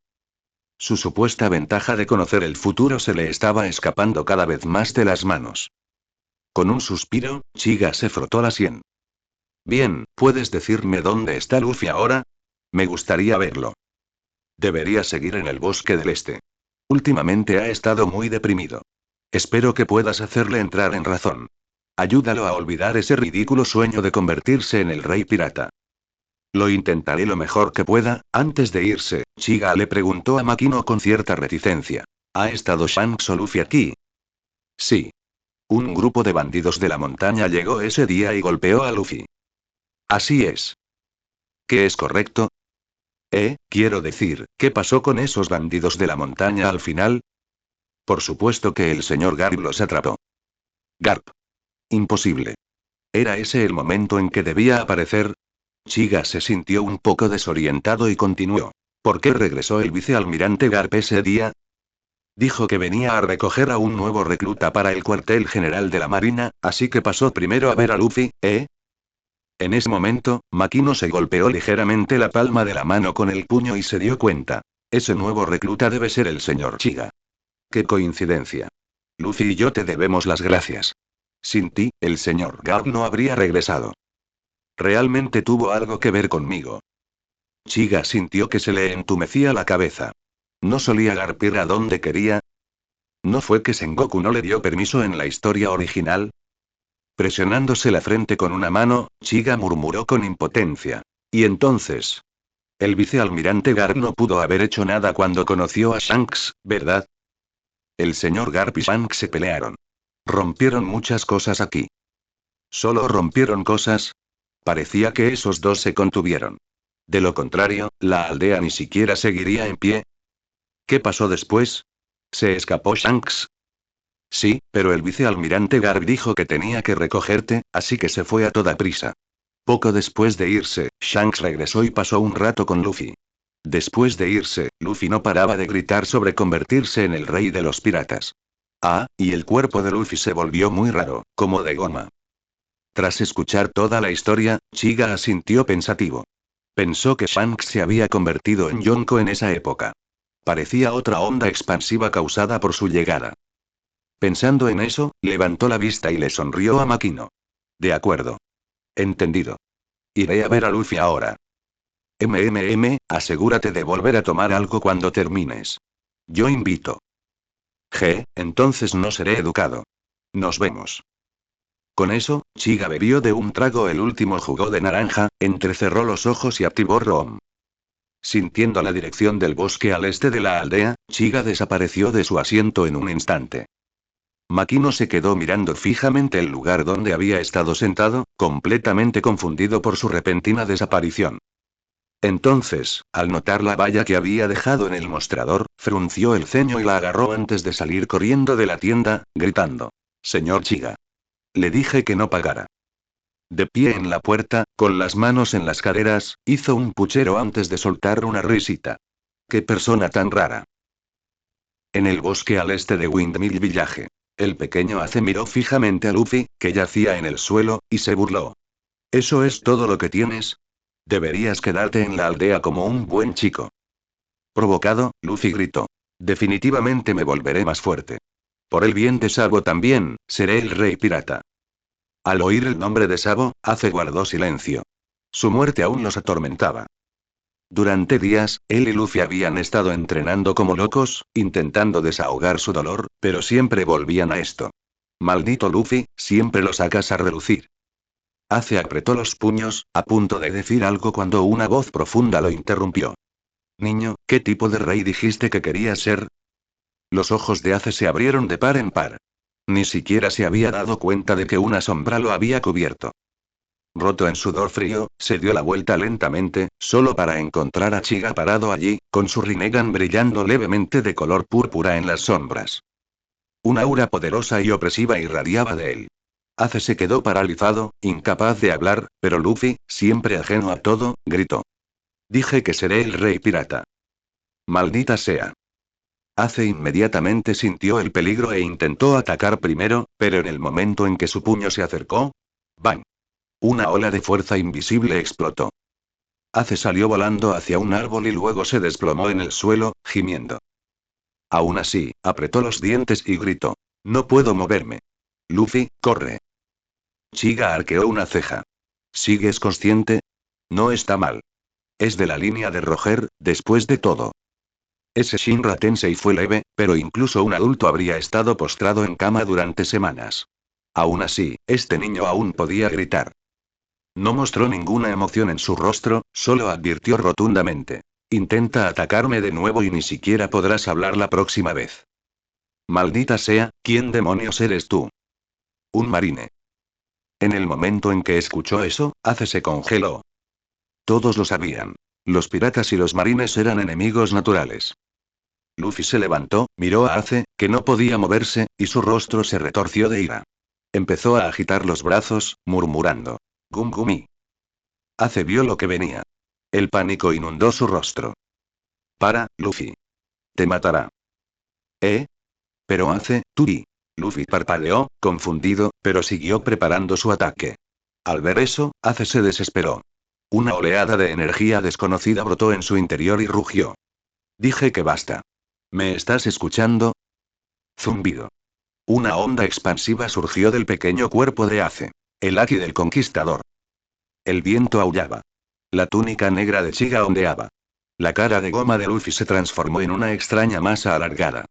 Su supuesta ventaja de conocer el futuro se le estaba escapando cada vez más de las manos. Con un suspiro, Chiga se frotó la sien. Bien, ¿puedes decirme dónde está Luffy ahora? Me gustaría verlo. Debería seguir en el bosque del este. Últimamente ha estado muy deprimido. Espero que puedas hacerle entrar en razón. Ayúdalo a olvidar ese ridículo sueño de convertirse en el rey pirata. Lo intentaré lo mejor que pueda. Antes de irse, Chiga le preguntó a Makino con cierta reticencia. ¿Ha estado Shanks o Luffy aquí? Sí. Un grupo de bandidos de la montaña llegó ese día y golpeó a Luffy. Así es. ¿Qué es correcto? Quiero decir, ¿qué pasó con esos bandidos de la montaña al final? Por supuesto que el señor Garp los atrapó. Garp. Imposible. ¿Era ese el momento en que debía aparecer? Chiga se sintió un poco desorientado y continuó. ¿Por qué regresó el vicealmirante Garp ese día? Dijo que venía a recoger a un nuevo recluta para el cuartel general de la Marina, así que pasó primero a ver a Luffy, ¿eh? En ese momento, Makino se golpeó ligeramente la palma de la mano con el puño y se dio cuenta. Ese nuevo recluta debe ser el señor Chiga. ¡Qué coincidencia! Luffy y yo te debemos las gracias. Sin ti, el señor Garp no habría regresado. Realmente tuvo algo que ver conmigo. Chiga sintió que se le entumecía la cabeza. ¿No solía Garp ir a donde quería? ¿No fue que Sengoku no le dio permiso en la historia original? Presionándose la frente con una mano, Chiga murmuró con impotencia. ¿Y entonces? El vicealmirante Garp no pudo haber hecho nada cuando conoció a Shanks, ¿verdad? El señor Garp y Shanks se pelearon. Rompieron muchas cosas aquí. ¿Solo rompieron cosas? Parecía que esos dos se contuvieron. De lo contrario, la aldea ni siquiera seguiría en pie. ¿Qué pasó después? ¿Se escapó Shanks? Sí, pero el vicealmirante Garp dijo que tenía que recogerte, así que se fue a toda prisa. Poco después de irse, Shanks regresó y pasó un rato con Luffy. Después de irse, Luffy no paraba de gritar sobre convertirse en el rey de los piratas. Ah, y el cuerpo de Luffy se volvió muy raro, como de goma. Tras escuchar toda la historia, Chiga asintió pensativo. Pensó que Shanks se había convertido en Yonko en esa época. Parecía otra onda expansiva causada por su llegada. Pensando en eso, levantó la vista y le sonrió a Makino. De acuerdo. Entendido. Iré a ver a Luffy ahora. Asegúrate de volver a tomar algo cuando termines. Yo invito. Entonces no seré educado. Nos vemos. Con eso, Chiga bebió de un trago el último jugo de naranja, entrecerró los ojos y activó Room. Sintiendo la dirección del bosque al este de la aldea, Chiga desapareció de su asiento en un instante. Makino se quedó mirando fijamente el lugar donde había estado sentado, completamente confundido por su repentina desaparición. Entonces, al notar la valla que había dejado en el mostrador, frunció el ceño y la agarró antes de salir corriendo de la tienda, gritando. Señor Chiga. Le dije que no pagara. De pie en la puerta, con las manos en las caderas, hizo un puchero antes de soltar una risita. ¡Qué persona tan rara! En el bosque al este de Windmill Village. El pequeño Ace miró fijamente a Luffy, que yacía en el suelo, y se burló. ¿Eso es todo lo que tienes? Deberías quedarte en la aldea como un buen chico. Provocado, Luffy gritó. Definitivamente me volveré más fuerte. Por el bien de Sabo también, seré el rey pirata. Al oír el nombre de Sabo, Ace guardó silencio. Su muerte aún los atormentaba. Durante días, él y Luffy habían estado entrenando como locos, intentando desahogar su dolor, pero siempre volvían a esto. Maldito Luffy, siempre lo sacas a relucir. Ace apretó los puños, a punto de decir algo cuando una voz profunda lo interrumpió. Niño, ¿qué tipo de rey dijiste que querías ser? Los ojos de Ace se abrieron de par en par. Ni siquiera se había dado cuenta de que una sombra lo había cubierto. Roto en sudor frío, se dio la vuelta lentamente, solo para encontrar a Chiga parado allí, con su Rinnegan brillando levemente de color púrpura en las sombras. Una aura poderosa y opresiva irradiaba de él. Ace se quedó paralizado, incapaz de hablar, pero Luffy, siempre ajeno a todo, gritó. Dije que seré el rey pirata. Maldita sea. Ace inmediatamente sintió el peligro e intentó atacar primero, pero en el momento en que su puño se acercó, ¡bang! Una ola de fuerza invisible explotó. Ace salió volando hacia un árbol y luego se desplomó en el suelo, gimiendo. Aún así, apretó los dientes y gritó. No puedo moverme. Luffy, corre. Chiga arqueó una ceja. ¿Sigues consciente? No está mal. Es de la línea de Roger, después de todo. Ese Shinra Tensei fue leve, pero incluso un adulto habría estado postrado en cama durante semanas. Aún así, este niño aún podía gritar. No mostró ninguna emoción en su rostro, solo advirtió rotundamente. Intenta atacarme de nuevo y ni siquiera podrás hablar la próxima vez. Maldita sea, ¿quién demonios eres tú? Un marine. En el momento en que escuchó eso, Ace se congeló. Todos lo sabían. Los piratas y los marines eran enemigos naturales. Luffy se levantó, miró a Ace, que no podía moverse, y su rostro se retorció de ira. Empezó a agitar los brazos, murmurando. Gum Gumi. Ace vio lo que venía. El pánico inundó su rostro. Para, Luffy. Te matará. ¿Eh? Pero Ace, tú y... Luffy parpadeó, confundido, pero siguió preparando su ataque. Al ver eso, Ace se desesperó. Una oleada de energía desconocida brotó en su interior y rugió. Dije que basta. ¿Me estás escuchando? Zumbido. Una onda expansiva surgió del pequeño cuerpo de Ace. El Haki del Conquistador. El viento aullaba. La túnica negra de Chiga ondeaba. La cara de goma de Luffy se transformó en una extraña masa alargada.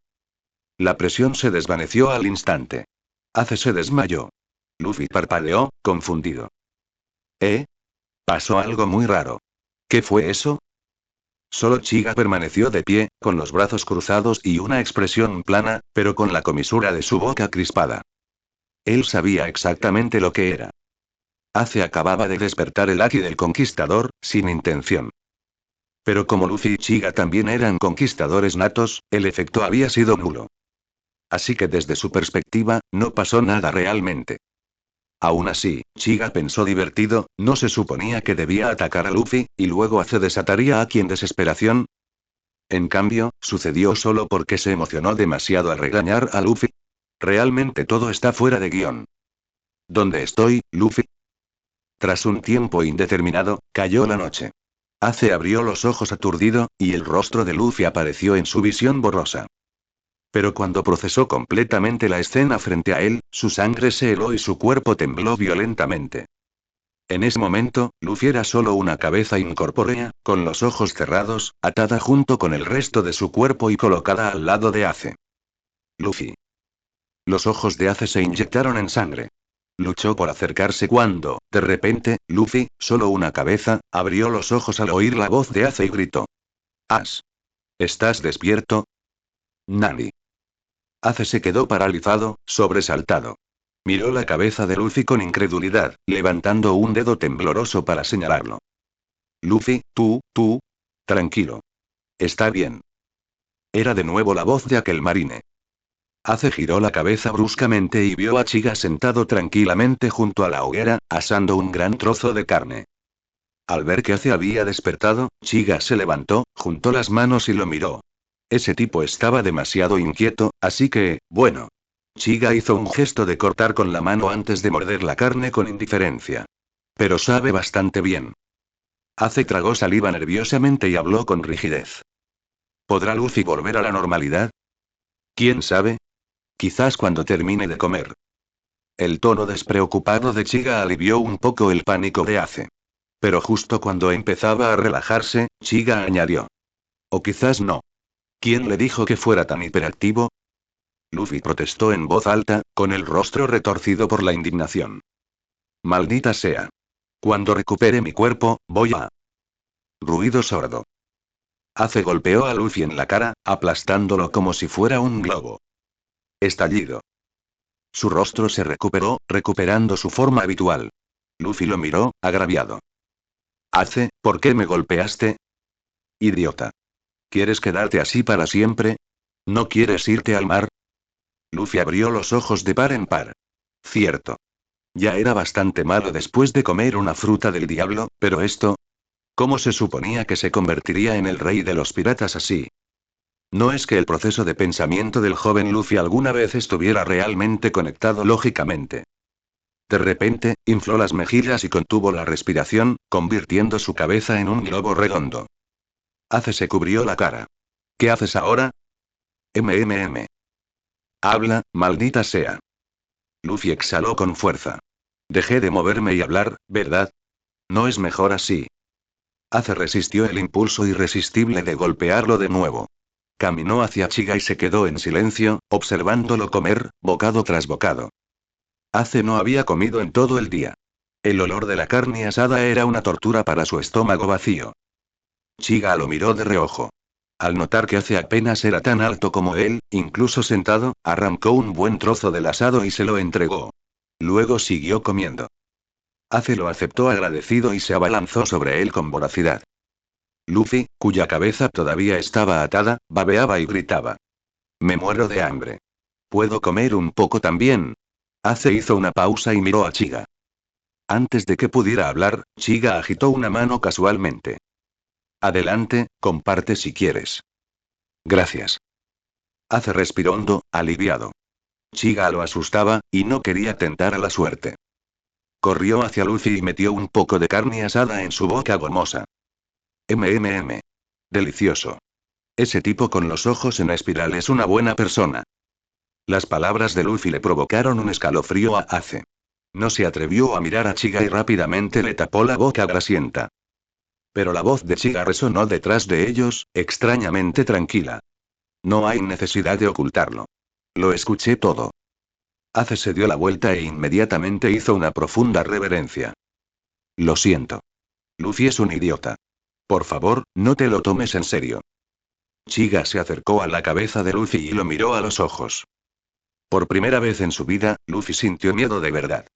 La presión se desvaneció al instante. Ace se desmayó. Luffy parpadeó, confundido. ¿Eh? Pasó algo muy raro. ¿Qué fue eso? Solo Chiga permaneció de pie, con los brazos cruzados y una expresión plana, pero con la comisura de su boca crispada. Él sabía exactamente lo que era. Ace acababa de despertar el Haki del Conquistador, sin intención. Pero como Luffy y Chiga también eran conquistadores natos, el efecto había sido nulo. Así que desde su perspectiva, no pasó nada realmente. Aún así, Chiga pensó divertido, ¿no se suponía que debía atacar a Luffy, y luego Ace desataría Haki en desesperación? En cambio, sucedió solo porque se emocionó demasiado al regañar a Luffy. Realmente todo está fuera de guión. ¿Dónde estoy, Luffy? Tras un tiempo indeterminado, cayó la noche. Ace abrió los ojos aturdido, y el rostro de Luffy apareció en su visión borrosa. Pero cuando procesó completamente la escena frente a él, su sangre se heló y su cuerpo tembló violentamente. En ese momento, Luffy era solo una cabeza incorpórea, con los ojos cerrados, atada junto con el resto de su cuerpo y colocada al lado de Ace. Luffy. Los ojos de Ace se inyectaron en sangre. Luchó por acercarse cuando, de repente, Luffy, solo una cabeza, abrió los ojos al oír la voz de Ace y gritó. Ace. ¿Estás despierto? Nani. Ace se quedó paralizado, sobresaltado. Miró la cabeza de Luffy con incredulidad, levantando un dedo tembloroso para señalarlo. Luffy, tú. Tranquilo. Está bien. Era de nuevo la voz de aquel marine. Ace giró la cabeza bruscamente y vio a Chiga sentado tranquilamente junto a la hoguera, asando un gran trozo de carne. Al ver que Ace había despertado, Chiga se levantó, juntó las manos y lo miró. Ese tipo estaba demasiado inquieto, así que, bueno. Chiga hizo un gesto de cortar con la mano antes de morder la carne con indiferencia. Pero sabe bastante bien. Ace tragó saliva nerviosamente y habló con rigidez. ¿Podrá Luffy volver a la normalidad? ¿Quién sabe? Quizás cuando termine de comer. El tono despreocupado de Chiga alivió un poco el pánico de Ace. Pero justo cuando empezaba a relajarse, Chiga añadió. O quizás no. ¿Quién le dijo que fuera tan hiperactivo? Luffy protestó en voz alta, con el rostro retorcido por la indignación. Maldita sea. Cuando recupere mi cuerpo, voy a... Ruido sordo. Ace golpeó a Luffy en la cara, aplastándolo como si fuera un globo. Estallido. Su rostro se recuperó, recuperando su forma habitual. Luffy lo miró, agraviado. Ace, ¿por qué me golpeaste? Idiota. ¿Quieres quedarte así para siempre? ¿No quieres irte al mar? Luffy abrió los ojos de par en par. Cierto. Ya era bastante malo después de comer una fruta del diablo, pero esto... ¿Cómo se suponía que se convertiría en el rey de los piratas así? No es que el proceso de pensamiento del joven Luffy alguna vez estuviera realmente conectado lógicamente. De repente, infló las mejillas y contuvo la respiración, convirtiendo su cabeza en un globo redondo. Ace se cubrió la cara. ¿Qué haces ahora? MMM. Habla, maldita sea. Luffy exhaló con fuerza. Dejé de moverme y hablar, ¿verdad? No es mejor así. Ace resistió el impulso irresistible de golpearlo de nuevo. Caminó hacia Chiga y se quedó en silencio, observándolo comer, bocado tras bocado. Ace no había comido en todo el día. El olor de la carne asada era una tortura para su estómago vacío. Chiga lo miró de reojo. Al notar que Ace apenas era tan alto como él, incluso sentado, arrancó un buen trozo del asado y se lo entregó. Luego siguió comiendo. Ace lo aceptó agradecido y se abalanzó sobre él con voracidad. Luffy, cuya cabeza todavía estaba atada, babeaba y gritaba. Me muero de hambre. ¿Puedo comer un poco también? Ace hizo una pausa y miró a Chiga. Antes de que pudiera hablar, Chiga agitó una mano casualmente. Adelante, comparte si quieres. Gracias. Ace respiró hondo, aliviado. Chiga lo asustaba, y no quería tentar a la suerte. Corrió hacia Luffy y metió un poco de carne asada en su boca gomosa. MMM. Delicioso. Ese tipo con los ojos en espiral es una buena persona. Las palabras de Luffy le provocaron un escalofrío a Ace. No se atrevió a mirar a Chiga y rápidamente le tapó la boca grasienta. Pero la voz de Chiga resonó detrás de ellos, extrañamente tranquila. No hay necesidad de ocultarlo. Lo escuché todo. Ace se dio la vuelta e inmediatamente hizo una profunda reverencia. Lo siento. Luffy es un idiota. Por favor, no te lo tomes en serio. Chiga se acercó a la cabeza de Luffy y lo miró a los ojos. Por primera vez en su vida, Luffy sintió miedo de verdad.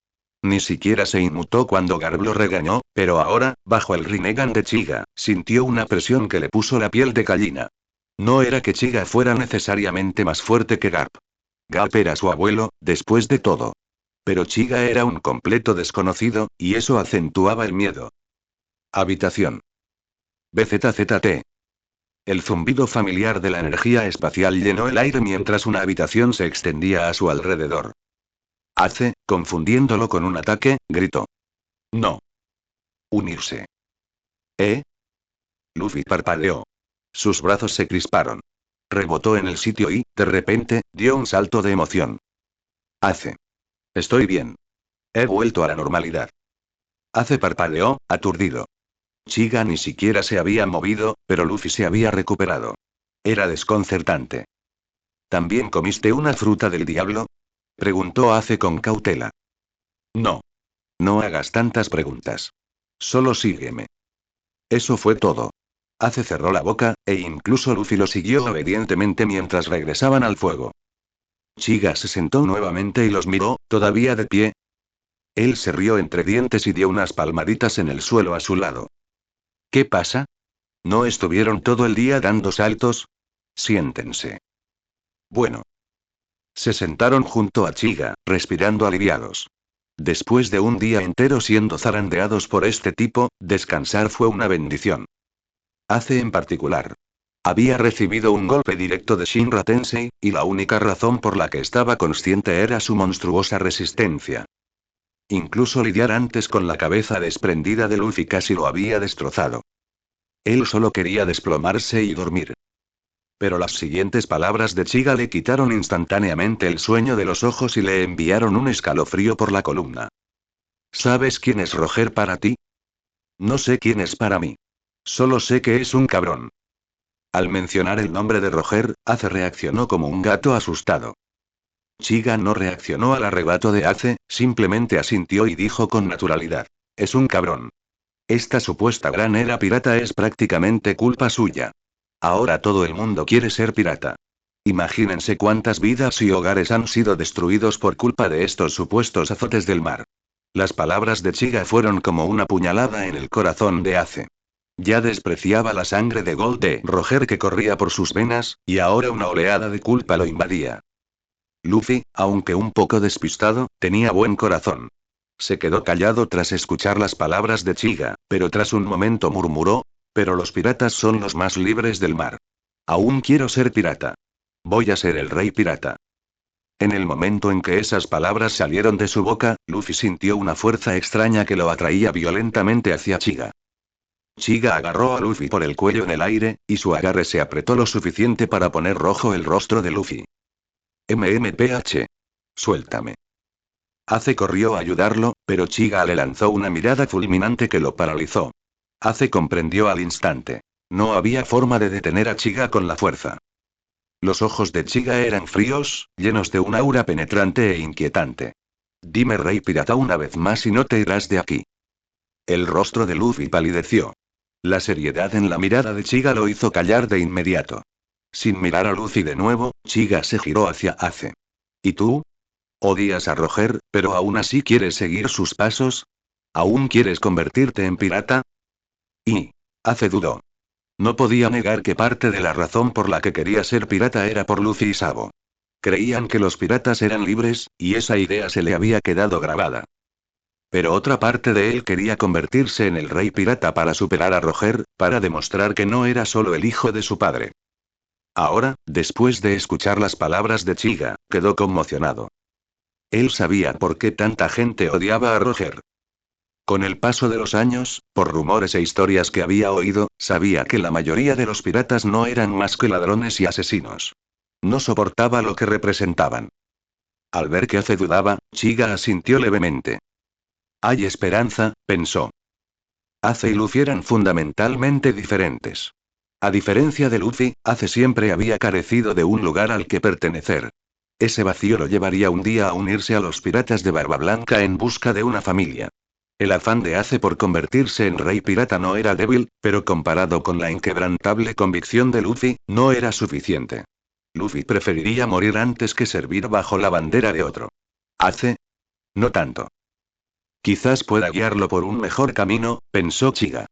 Ni siquiera se inmutó cuando Garp lo regañó, pero ahora, bajo el Rinnegan de Chiga, sintió una presión que le puso la piel de gallina. No era que Chiga fuera necesariamente más fuerte que Garp. Garp era su abuelo, después de todo. Pero Chiga era un completo desconocido, y eso acentuaba el miedo. Habitación. BZZT. El zumbido familiar de la energía espacial llenó el aire mientras una habitación se extendía a su alrededor. Ace, confundiéndolo con un ataque, gritó. No. Unirse. ¿Eh? Luffy parpadeó. Sus brazos se crisparon. Rebotó en el sitio y, de repente, dio un salto de emoción. Ace. Estoy bien. He vuelto a la normalidad. Ace parpadeó, aturdido. Chiga ni siquiera se había movido, pero Luffy se había recuperado. Era desconcertante. ¿También comiste una fruta del diablo? Preguntó Ace con cautela. No. No hagas tantas preguntas. Solo sígueme. Eso fue todo. Ace cerró la boca, e incluso Luffy lo siguió obedientemente mientras regresaban al fuego. Chiga se sentó nuevamente y los miró, todavía de pie. Él se rió entre dientes y dio unas palmaditas en el suelo a su lado. ¿Qué pasa? ¿No estuvieron todo el día dando saltos? Siéntense. Bueno. Se sentaron junto a Chiga, respirando aliviados. Después de un día entero siendo zarandeados por este tipo, descansar fue una bendición. Ace en particular. Había recibido un golpe directo de Shinra Tensei, y la única razón por la que estaba consciente era su monstruosa resistencia. Incluso lidiar antes con la cabeza desprendida de Luffy casi lo había destrozado. Él solo quería desplomarse y dormir. Pero las siguientes palabras de Chiga le quitaron instantáneamente el sueño de los ojos y le enviaron un escalofrío por la columna. ¿Sabes quién es Roger para ti? No sé quién es para mí. Solo sé que es un cabrón. Al mencionar el nombre de Roger, Ace reaccionó como un gato asustado. Chiga no reaccionó al arrebato de Ace, simplemente asintió y dijo con naturalidad. Es un cabrón. Esta supuesta gran era pirata es prácticamente culpa suya. Ahora todo el mundo quiere ser pirata. Imagínense cuántas vidas y hogares han sido destruidos por culpa de estos supuestos azotes del mar. Las palabras de Chiga fueron como una puñalada en el corazón de Ace. Ya despreciaba la sangre de Gold de Roger que corría por sus venas, y ahora una oleada de culpa lo invadía. Luffy, aunque un poco despistado, tenía buen corazón. Se quedó callado tras escuchar las palabras de Chiga, pero tras un momento murmuró, pero los piratas son los más libres del mar. Aún quiero ser pirata. Voy a ser el rey pirata. En el momento en que esas palabras salieron de su boca, Luffy sintió una fuerza extraña que lo atraía violentamente hacia Chiga. Chiga agarró a Luffy por el cuello en el aire, y su agarre se apretó lo suficiente para poner rojo el rostro de Luffy. MMPH. Suéltame. Ace corrió a ayudarlo, pero Chiga le lanzó una mirada fulminante que lo paralizó. Ace comprendió al instante. No había forma de detener a Chiga con la fuerza. Los ojos de Chiga eran fríos, llenos de un aura penetrante e inquietante. Dime Rey Pirata una vez más y no te irás de aquí. El rostro de Luffy palideció. La seriedad en la mirada de Chiga lo hizo callar de inmediato. Sin mirar a Luffy de nuevo, Chiga se giró hacia Ace. ¿Y tú? Odias a Roger, pero aún así quieres seguir sus pasos. ¿Aún quieres convertirte en pirata? Y Ace dudó. No podía negar que parte de la razón por la que quería ser pirata era por Luffy y Sabo. Creían que los piratas eran libres, y esa idea se le había quedado grabada. Pero otra parte de él quería convertirse en el rey pirata para superar a Roger, para demostrar que no era solo el hijo de su padre. Ahora, después de escuchar las palabras de Chiga, quedó conmocionado. Él sabía por qué tanta gente odiaba a Roger. Con el paso de los años, por rumores e historias que había oído, sabía que la mayoría de los piratas no eran más que ladrones y asesinos. No soportaba lo que representaban. Al ver que Ace dudaba, Chiga asintió levemente. Hay esperanza, pensó. Ace y Luffy eran fundamentalmente diferentes. A diferencia de Luffy, Ace siempre había carecido de un lugar al que pertenecer. Ese vacío lo llevaría un día a unirse a los piratas de Barba Blanca en busca de una familia. El afán de Ace por convertirse en rey pirata no era débil, pero comparado con la inquebrantable convicción de Luffy, no era suficiente. Luffy preferiría morir antes que servir bajo la bandera de otro. Ace. No tanto. Quizás pueda guiarlo por un mejor camino, pensó Chiga.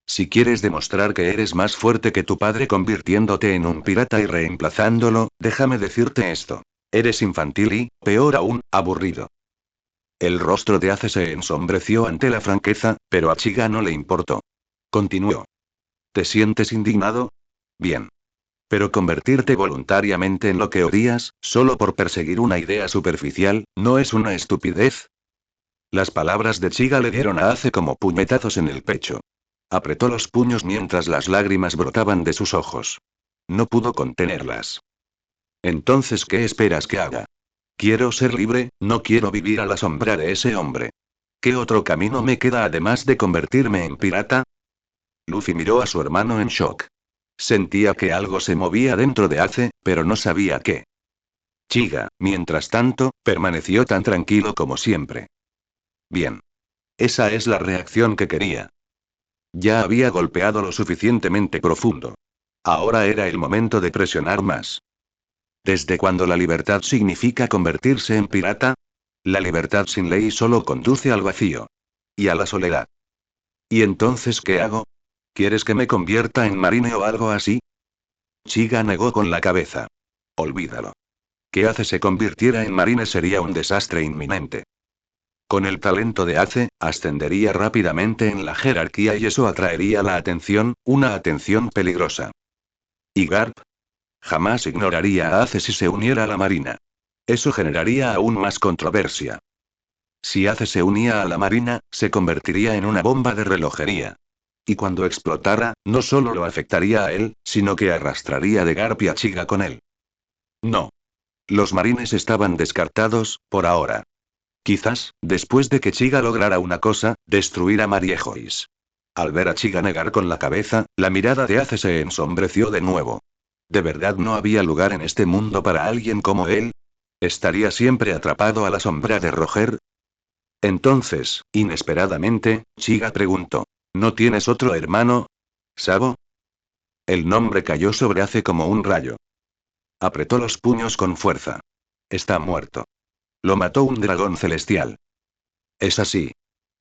Si quieres demostrar que eres más fuerte que tu padre convirtiéndote en un pirata y reemplazándolo, déjame decirte esto. Eres infantil y, peor aún, aburrido. El rostro de Ace se ensombreció ante la franqueza, pero a Chiga no le importó. Continuó. ¿Te sientes indignado? Bien. Pero convertirte voluntariamente en lo que odias, solo por perseguir una idea superficial, ¿no es una estupidez? Las palabras de Chiga le dieron a Ace como puñetazos en el pecho. Apretó los puños mientras las lágrimas brotaban de sus ojos. No pudo contenerlas. Entonces, ¿qué esperas que haga? Quiero ser libre, no quiero vivir a la sombra de ese hombre. ¿Qué otro camino me queda además de convertirme en pirata? Luffy miró a su hermano en shock. Sentía que algo se movía dentro de Ace, pero no sabía qué. Chiga, mientras tanto, permaneció tan tranquilo como siempre. Bien. Esa es la reacción que quería. Ya había golpeado lo suficientemente profundo. Ahora era el momento de presionar más. ¿Desde cuándo la libertad significa convertirse en pirata? La libertad sin ley solo conduce al vacío. Y a la soledad. ¿Y entonces qué hago? ¿Quieres que me convierta en marine o algo así? Chiga negó con la cabeza. Olvídalo. Que Ace se convirtiera en marine sería un desastre inminente. Con el talento de Ace, ascendería rápidamente en la jerarquía y eso atraería la atención, una atención peligrosa. ¿Y Garp? Jamás ignoraría a Ace si se uniera a la marina. Eso generaría aún más controversia. Si Ace se unía a la marina, se convertiría en una bomba de relojería. Y cuando explotara, no solo lo afectaría a él, sino que arrastraría de Garp y a Chiga con él. No. Los marines estaban descartados, por ahora. Quizás, después de que Chiga lograra una cosa, destruir a Mariejois. Al ver a Chiga negar con la cabeza, la mirada de Ace se ensombreció de nuevo. ¿De verdad no había lugar en este mundo para alguien como él? ¿Estaría siempre atrapado a la sombra de Roger? Entonces, inesperadamente, Chiga preguntó. ¿No tienes otro hermano? ¿Sabo? El nombre cayó sobre Ace como un rayo. Apretó los puños con fuerza. Está muerto. Lo mató un dragón celestial. Es así.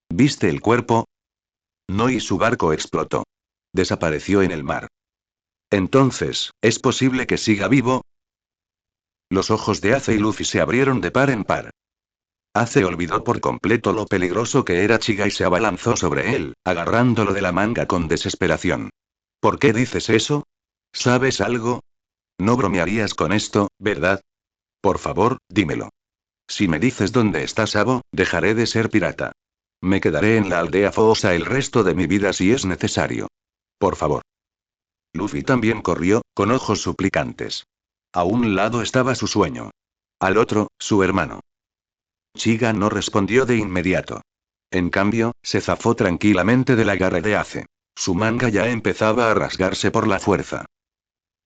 ¿Viste el cuerpo? No, y su barco explotó. Desapareció en el mar. Entonces, ¿es posible que siga vivo? Los ojos de Ace y Luffy se abrieron de par en par. Ace olvidó por completo lo peligroso que era Chiga y se abalanzó sobre él, agarrándolo de la manga con desesperación. ¿Por qué dices eso? ¿Sabes algo? No bromearías con esto, ¿verdad? Por favor, dímelo. Si me dices dónde está Sabo, dejaré de ser pirata. Me quedaré en la aldea Fosa el resto de mi vida si es necesario. Por favor. Luffy también corrió, con ojos suplicantes. A un lado estaba su sueño. Al otro, su hermano. Chiga no respondió de inmediato. En cambio, se zafó tranquilamente del agarre de Ace. Su manga ya empezaba a rasgarse por la fuerza.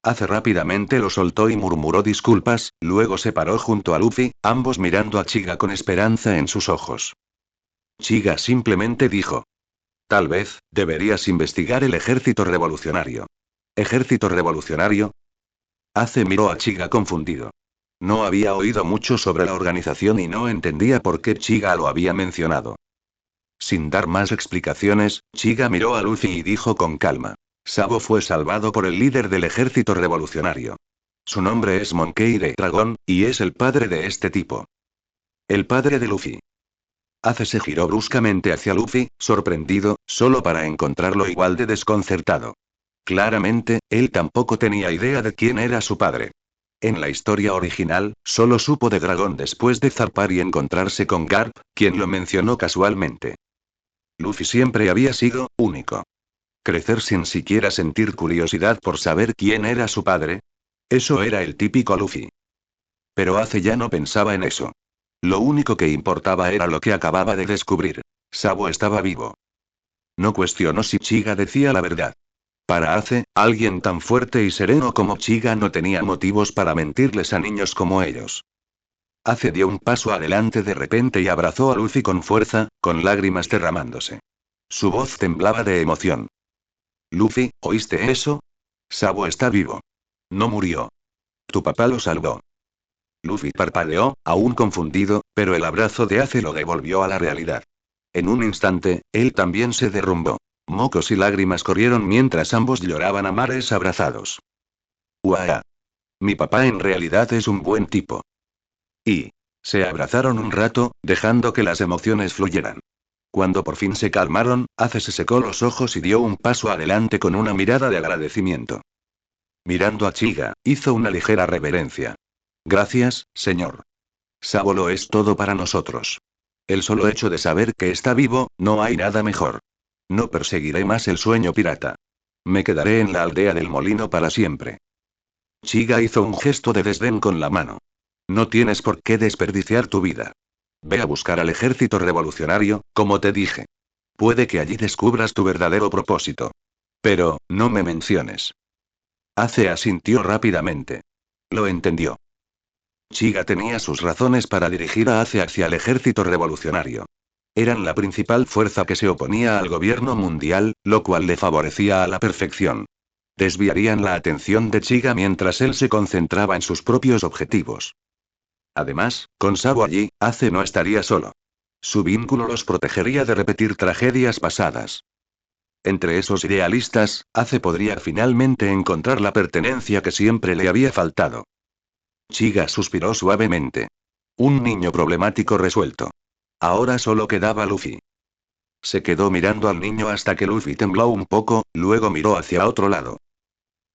Ace rápidamente lo soltó y murmuró disculpas, luego se paró junto a Luffy, ambos mirando a Chiga con esperanza en sus ojos. Chiga simplemente dijo. Tal vez, deberías investigar el ejército revolucionario. ¿Ejército revolucionario? Ace miró a Chiga confundido. No había oído mucho sobre la organización y no entendía por qué Chiga lo había mencionado. Sin dar más explicaciones, Chiga miró a Luffy y dijo con calma. Sabo fue salvado por el líder del ejército revolucionario. Su nombre es Monkey D. Dragon, y es el padre de este tipo. El padre de Luffy. Ace se giró bruscamente hacia Luffy, sorprendido, solo para encontrarlo igual de desconcertado. Claramente, él tampoco tenía idea de quién era su padre. En la historia original, solo supo de Dragón después de zarpar y encontrarse con Garp, quien lo mencionó casualmente. Luffy siempre había sido único. Crecer sin siquiera sentir curiosidad por saber quién era su padre. Eso era el típico Luffy. Pero Ace ya no pensaba en eso. Lo único que importaba era lo que acababa de descubrir. Sabo estaba vivo. No cuestionó si Chiga decía la verdad. Para Ace, alguien tan fuerte y sereno como Chiga no tenía motivos para mentirles a niños como ellos. Ace dio un paso adelante de repente y abrazó a Luffy con fuerza, con lágrimas derramándose. Su voz temblaba de emoción. Luffy, ¿oíste eso? Sabo está vivo. No murió. Tu papá lo salvó. Luffy parpadeó, aún confundido, pero el abrazo de Ace lo devolvió a la realidad. En un instante, él también se derrumbó. Mocos y lágrimas corrieron mientras ambos lloraban a mares abrazados. ¡Uah! Mi papá en realidad es un buen tipo. Y se abrazaron un rato, dejando que las emociones fluyeran. Cuando por fin se calmaron, Ace se secó los ojos y dio un paso adelante con una mirada de agradecimiento. Mirando a Chiga, hizo una ligera reverencia. Gracias, señor. Sabo lo es todo para nosotros. El solo hecho de saber que está vivo, no hay nada mejor. No perseguiré más el sueño pirata. Me quedaré en la aldea del molino para siempre. Chiga hizo un gesto de desdén con la mano. No tienes por qué desperdiciar tu vida. Ve a buscar al ejército revolucionario, como te dije. Puede que allí descubras tu verdadero propósito. Pero, no me menciones. Ace asintió rápidamente. Lo entendió. Chiga tenía sus razones para dirigir a Ace hacia el ejército revolucionario. Eran la principal fuerza que se oponía al gobierno mundial, lo cual le favorecía a la perfección. Desviarían la atención de Chiga mientras él se concentraba en sus propios objetivos. Además, con Sabo allí, Ace no estaría solo. Su vínculo los protegería de repetir tragedias pasadas. Entre esos idealistas, Ace podría finalmente encontrar la pertenencia que siempre le había faltado. Chiga suspiró suavemente. Un niño problemático resuelto. Ahora solo quedaba Luffy. Se quedó mirando al niño hasta que Luffy tembló un poco, luego miró hacia otro lado.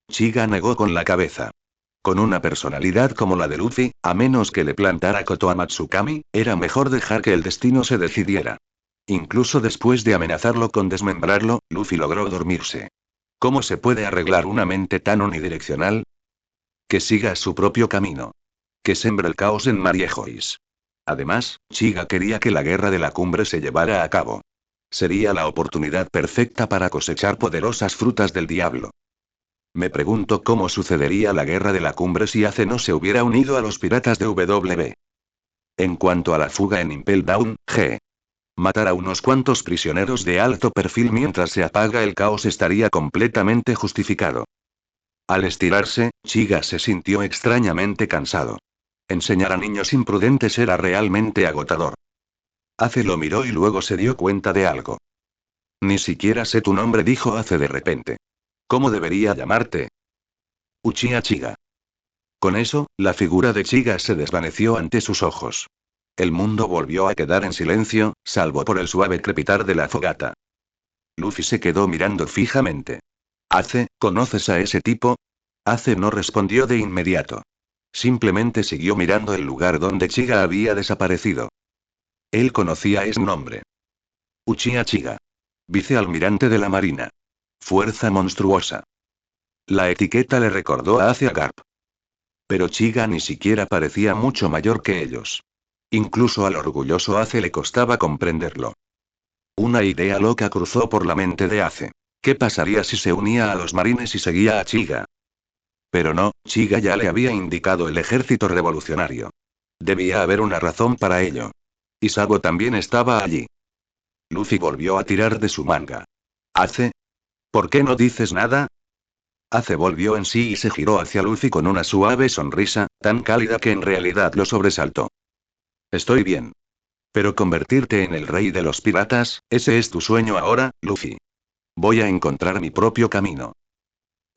Chiga negó con la cabeza. Con una personalidad como la de Luffy, a menos que le plantara Kotoa Matsukami, era mejor dejar que el destino se decidiera. Incluso después de amenazarlo con desmembrarlo, Luffy logró dormirse. ¿Cómo se puede arreglar una mente tan unidireccional? Que siga su propio camino. Que sembre el caos en Mariejois. Además, Chiga quería que la guerra de la cumbre se llevara a cabo. Sería la oportunidad perfecta para cosechar poderosas frutas del diablo. Me pregunto cómo sucedería la guerra de la cumbre si Ace no se hubiera unido a los piratas de W. En cuanto a la fuga en Impel Down, G. Matar a unos cuantos prisioneros de alto perfil mientras se apaga el caos estaría completamente justificado. Al estirarse, Chiga se sintió extrañamente cansado. Enseñar a niños imprudentes era realmente agotador. Ace lo miró y luego se dio cuenta de algo. Ni siquiera sé tu nombre, dijo Ace de repente. ¿Cómo debería llamarte? Uchiha Chiga. Con eso, la figura de Chiga se desvaneció ante sus ojos. El mundo volvió a quedar en silencio, salvo por el suave crepitar de la fogata. Luffy se quedó mirando fijamente. Ace, ¿conoces a ese tipo? Ace no respondió de inmediato. Simplemente siguió mirando el lugar donde Chiga había desaparecido. Él conocía ese nombre. Uchiha Chiga. Vicealmirante de la Marina. Fuerza monstruosa. La etiqueta le recordó a Ace Garp. Pero Chiga ni siquiera parecía mucho mayor que ellos. Incluso al orgulloso Ace le costaba comprenderlo. Una idea loca cruzó por la mente de Ace. ¿Qué pasaría si se unía a los marines y seguía a Chiga? Pero no, Chiga ya le había indicado el ejército revolucionario. Debía haber una razón para ello. Y Sabo también estaba allí. Luffy volvió a tirar de su manga. Ace, ¿por qué no dices nada? Ace volvió en sí y se giró hacia Luffy con una suave sonrisa, tan cálida que en realidad lo sobresaltó. Estoy bien. Pero convertirte en el rey de los piratas, ese es tu sueño ahora, Luffy. Voy a encontrar mi propio camino.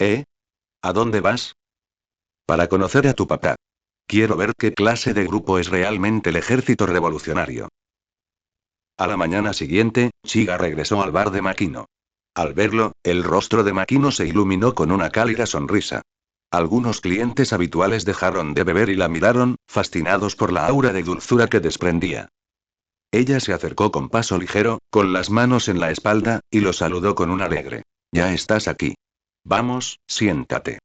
¿Eh? ¿A dónde vas? Para conocer a tu papá. Quiero ver qué clase de grupo es realmente el ejército revolucionario. A la mañana siguiente, Chiga regresó al bar de Makino. Al verlo, el rostro de Makino se iluminó con una cálida sonrisa. Algunos clientes habituales dejaron de beber y la miraron, fascinados por la aura de dulzura que desprendía. Ella se acercó con paso ligero, con las manos en la espalda, y lo saludó con un alegre. Ya estás aquí. Vamos, siéntate.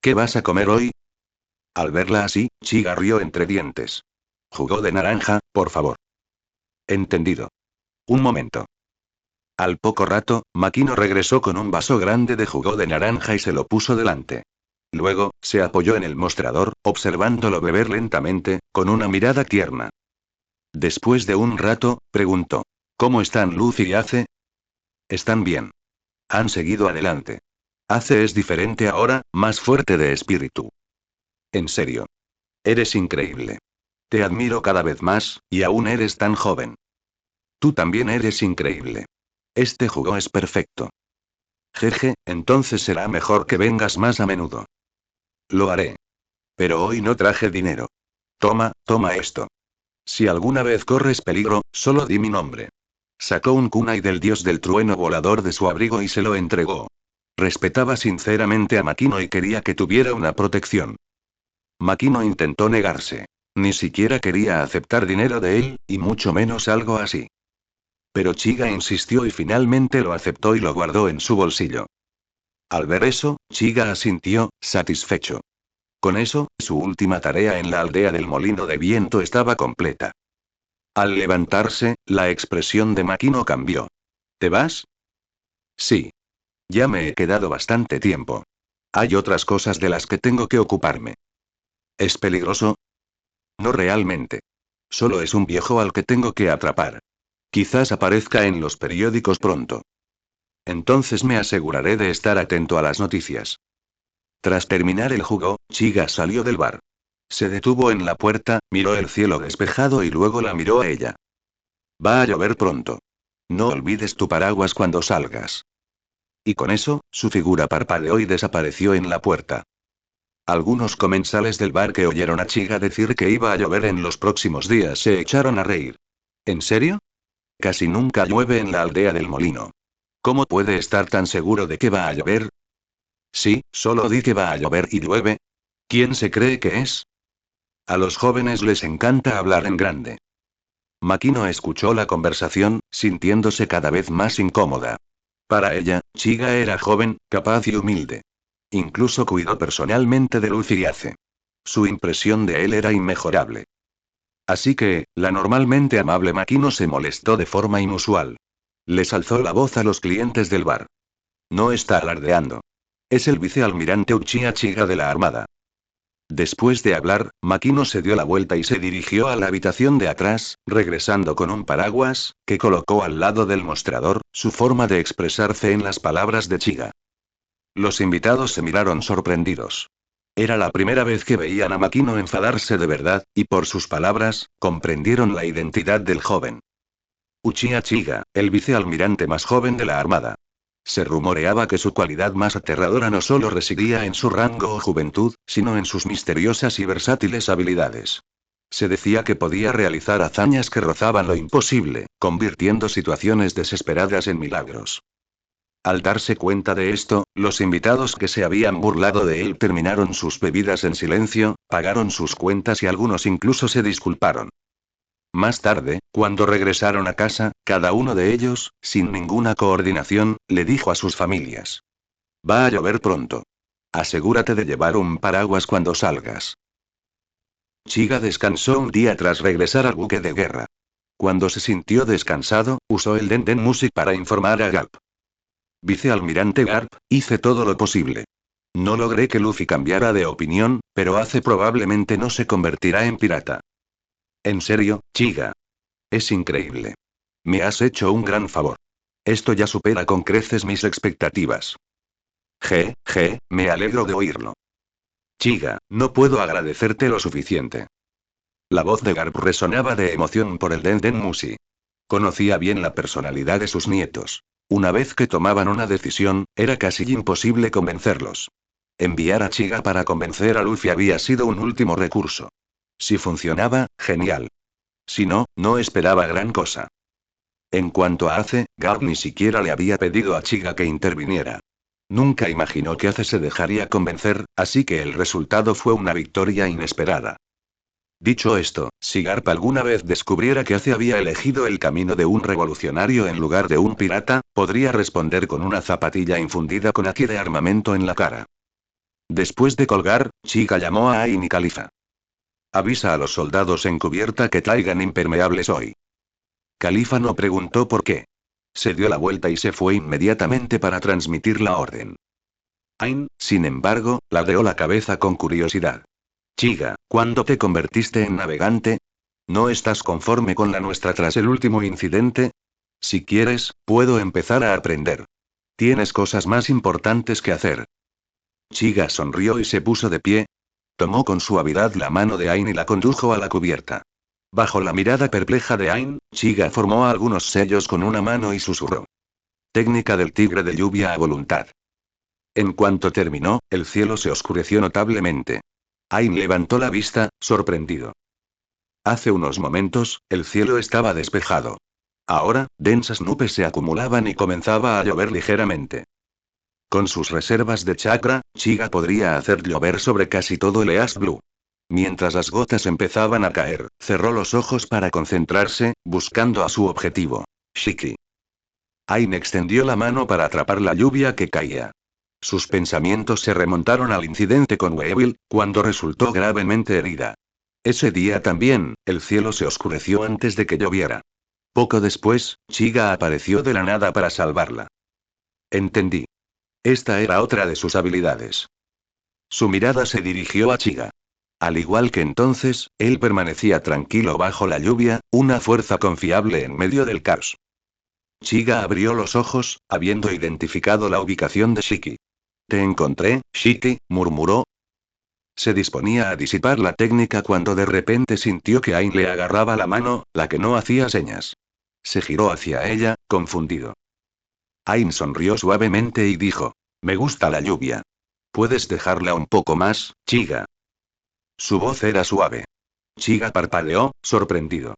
¿Qué vas a comer hoy? Al verla así, Chiga rió entre dientes. Jugo de naranja, por favor. Entendido. Un momento. Al poco rato, Makino regresó con un vaso grande de jugo de naranja y se lo puso delante. Luego, se apoyó en el mostrador, observándolo beber lentamente, con una mirada tierna. Después de un rato, preguntó. ¿Cómo están Luffy y Ace? Están bien. Han seguido adelante. Ace es diferente ahora, más fuerte de espíritu. En serio. Eres increíble. Te admiro cada vez más, y aún eres tan joven. Tú también eres increíble. Este jugo es perfecto. Jeje, entonces será mejor que vengas más a menudo. Lo haré. Pero hoy no traje dinero. Toma esto. Si alguna vez corres peligro, solo di mi nombre. Sacó un kunai del dios del trueno volador de su abrigo y se lo entregó. Respetaba sinceramente a Makino y quería que tuviera una protección. Makino intentó negarse. Ni siquiera quería aceptar dinero de él, y mucho menos algo así. Pero Chiga insistió y finalmente lo aceptó y lo guardó en su bolsillo. Al ver eso, Chiga asintió, satisfecho. Con eso, su última tarea en la aldea del molino de viento estaba completa. Al levantarse, la expresión de Makino cambió. ¿Te vas? Sí. Ya me he quedado bastante tiempo. Hay otras cosas de las que tengo que ocuparme. ¿Es peligroso? No realmente. Solo es un viejo al que tengo que atrapar. Quizás aparezca en los periódicos pronto. Entonces me aseguraré de estar atento a las noticias. Tras terminar el jugo, Chiga salió del bar. Se detuvo en la puerta, miró el cielo despejado y luego la miró a ella. Va a llover pronto. No olvides tu paraguas cuando salgas. Y con eso, su figura parpadeó y desapareció en la puerta. Algunos comensales del bar que oyeron a Chiga decir que iba a llover en los próximos días se echaron a reír. ¿En serio? Casi nunca llueve en la aldea del molino. ¿Cómo puede estar tan seguro de que va a llover? Sí, solo di que va a llover y llueve. ¿Quién se cree que es? A los jóvenes les encanta hablar en grande. Makino escuchó la conversación, sintiéndose cada vez más incómoda. Para ella, Chiga era joven, capaz y humilde. Incluso cuidó personalmente de Luffy y Ace. Su impresión de él era inmejorable. Así que, la normalmente amable Makino se molestó de forma inusual. Les alzó la voz a los clientes del bar. No está alardeando. Es el vicealmirante Uchiha Chiga de la Armada. Después de hablar, Makino se dio la vuelta y se dirigió a la habitación de atrás, regresando con un paraguas, que colocó al lado del mostrador, su forma de expresarse en las palabras de Chiga. Los invitados se miraron sorprendidos. Era la primera vez que veían a Makino enfadarse de verdad, y por sus palabras, comprendieron la identidad del joven. Uchiha Chiga, el vicealmirante más joven de la Armada. Se rumoreaba que su cualidad más aterradora no solo residía en su rango o juventud, sino en sus misteriosas y versátiles habilidades. Se decía que podía realizar hazañas que rozaban lo imposible, convirtiendo situaciones desesperadas en milagros. Al darse cuenta de esto, los invitados que se habían burlado de él terminaron sus bebidas en silencio, pagaron sus cuentas y algunos incluso se disculparon. Más tarde, cuando regresaron a casa, cada uno de ellos, sin ninguna coordinación, le dijo a sus familias: va a llover pronto. Asegúrate de llevar un paraguas cuando salgas. Chiga descansó un día tras regresar al buque de guerra. Cuando se sintió descansado, usó el Den Music para informar a Garp. Vicealmirante Garp, hice todo lo posible. No logré que Luffy cambiara de opinión, pero Ace probablemente no se convertirá en pirata. En serio, Chiga. Es increíble. Me has hecho un gran favor. Esto ya supera con creces mis expectativas. Me alegro de oírlo. Chiga, no puedo agradecerte lo suficiente. La voz de Garp resonaba de emoción por el Den Musi. Conocía bien la personalidad de sus nietos. Una vez que tomaban una decisión, era casi imposible convencerlos. Enviar a Chiga para convencer a Luffy había sido un último recurso. Si funcionaba, genial. Si no, no esperaba gran cosa. En cuanto a Ace, Garp ni siquiera le había pedido a Chiga que interviniera. Nunca imaginó que Ace se dejaría convencer, así que el resultado fue una victoria inesperada. Dicho esto, si Garp alguna vez descubriera que Ace había elegido el camino de un revolucionario en lugar de un pirata, podría responder con una zapatilla infundida con haki de armamento en la cara. Después de colgar, Chiga llamó a Ain y Califa. Avisa a los soldados en cubierta que traigan impermeables hoy. Califa no preguntó por qué. Se dio la vuelta y se fue inmediatamente para transmitir la orden. Ain, sin embargo, ladeó la cabeza con curiosidad. Chiga, ¿cuándo te convertiste en navegante? ¿No estás conforme con la nuestra tras el último incidente? Si quieres, puedo empezar a aprender. Tienes cosas más importantes que hacer. Chiga sonrió y se puso de pie. Tomó con suavidad la mano de Ain y la condujo a la cubierta. Bajo la mirada perpleja de Ain, Chiga formó algunos sellos con una mano y susurró. Técnica del tigre de lluvia a voluntad. En cuanto terminó, el cielo se oscureció notablemente. Ain levantó la vista, sorprendido. Hace unos momentos, el cielo estaba despejado. Ahora, densas nubes se acumulaban y comenzaba a llover ligeramente. Con sus reservas de chakra, Chiga podría hacer llover sobre casi todo el East Blue. Mientras las gotas empezaban a caer, cerró los ojos para concentrarse, buscando a su objetivo. Shiki. Ain extendió la mano para atrapar la lluvia que caía. Sus pensamientos se remontaron al incidente con Weevil, cuando resultó gravemente herida. Ese día también, el cielo se oscureció antes de que lloviera. Poco después, Chiga apareció de la nada para salvarla. Entendí. Esta era otra de sus habilidades. Su mirada se dirigió a Chiga. Al igual que entonces, él permanecía tranquilo bajo la lluvia, una fuerza confiable en medio del caos. Chiga abrió los ojos, habiendo identificado la ubicación de Shiki. Te encontré, Shiki, murmuró. Se disponía a disipar la técnica cuando de repente sintió que Ain le agarraba la mano, la que no hacía señas. Se giró hacia ella, confundido. Ain sonrió suavemente y dijo: me gusta la lluvia. ¿Puedes dejarla un poco más, Chiga? Su voz era suave. Chiga parpadeó, sorprendido.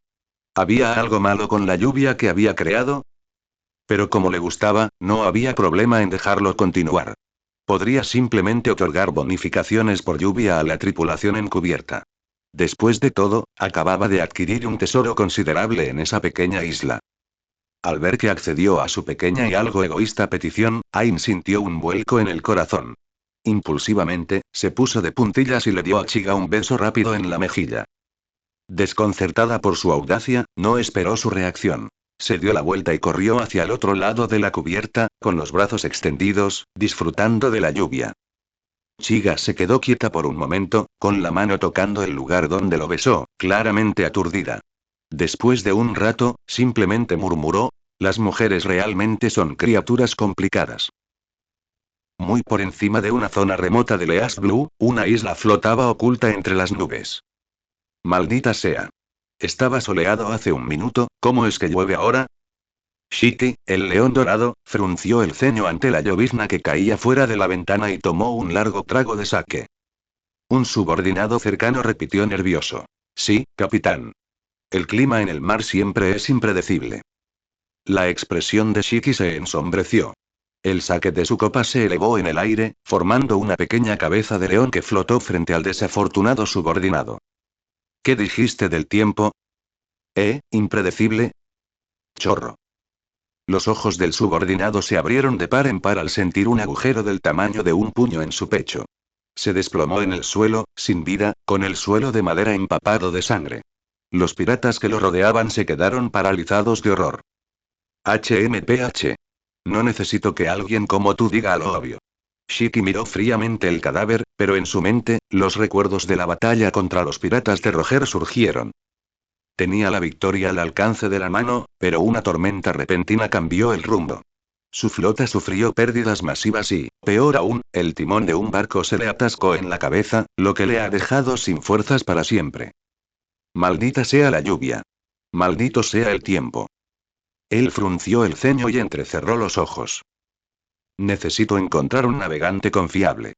¿Había algo malo con la lluvia que había creado? Pero como le gustaba, no había problema en dejarlo continuar. Podría simplemente otorgar bonificaciones por lluvia a la tripulación encubierta. Después de todo, acababa de adquirir un tesoro considerable en esa pequeña isla. Al ver que accedió a su pequeña y algo egoísta petición, Ain sintió un vuelco en el corazón. Impulsivamente, se puso de puntillas y le dio a Chiga un beso rápido en la mejilla. Desconcertada por su audacia, no esperó su reacción. Se dio la vuelta y corrió hacia el otro lado de la cubierta, con los brazos extendidos, disfrutando de la lluvia. Chiga se quedó quieta por un momento, con la mano tocando el lugar donde lo besó, claramente aturdida. Después de un rato, simplemente murmuró: las mujeres realmente son criaturas complicadas. Muy por encima de una zona remota de East Blue, una isla flotaba oculta entre las nubes. Maldita sea. Estaba soleado hace un minuto, ¿cómo es que llueve ahora? Shiki, el león dorado, frunció el ceño ante la llovizna que caía fuera de la ventana y tomó un largo trago de sake. Un subordinado cercano repitió nervioso: sí, capitán. El clima en el mar siempre es impredecible. La expresión de Shiki se ensombreció. El saque de su copa se elevó en el aire, formando una pequeña cabeza de león que flotó frente al desafortunado subordinado. ¿Qué dijiste del tiempo? Impredecible. Chorro. Los ojos del subordinado se abrieron de par en par al sentir un agujero del tamaño de un puño en su pecho. Se desplomó en el suelo, sin vida, con el suelo de madera empapado de sangre. Los piratas que lo rodeaban se quedaron paralizados de horror. HMPH. No necesito que alguien como tú diga lo obvio. Shiki miró fríamente el cadáver, pero en su mente, los recuerdos de la batalla contra los piratas de Roger surgieron. Tenía la victoria al alcance de la mano, pero una tormenta repentina cambió el rumbo. Su flota sufrió pérdidas masivas y, peor aún, el timón de un barco se le atascó en la cabeza, lo que le ha dejado sin fuerzas para siempre. Maldita sea la lluvia. Maldito sea el tiempo. Él frunció el ceño y entrecerró los ojos. Necesito encontrar un navegante confiable.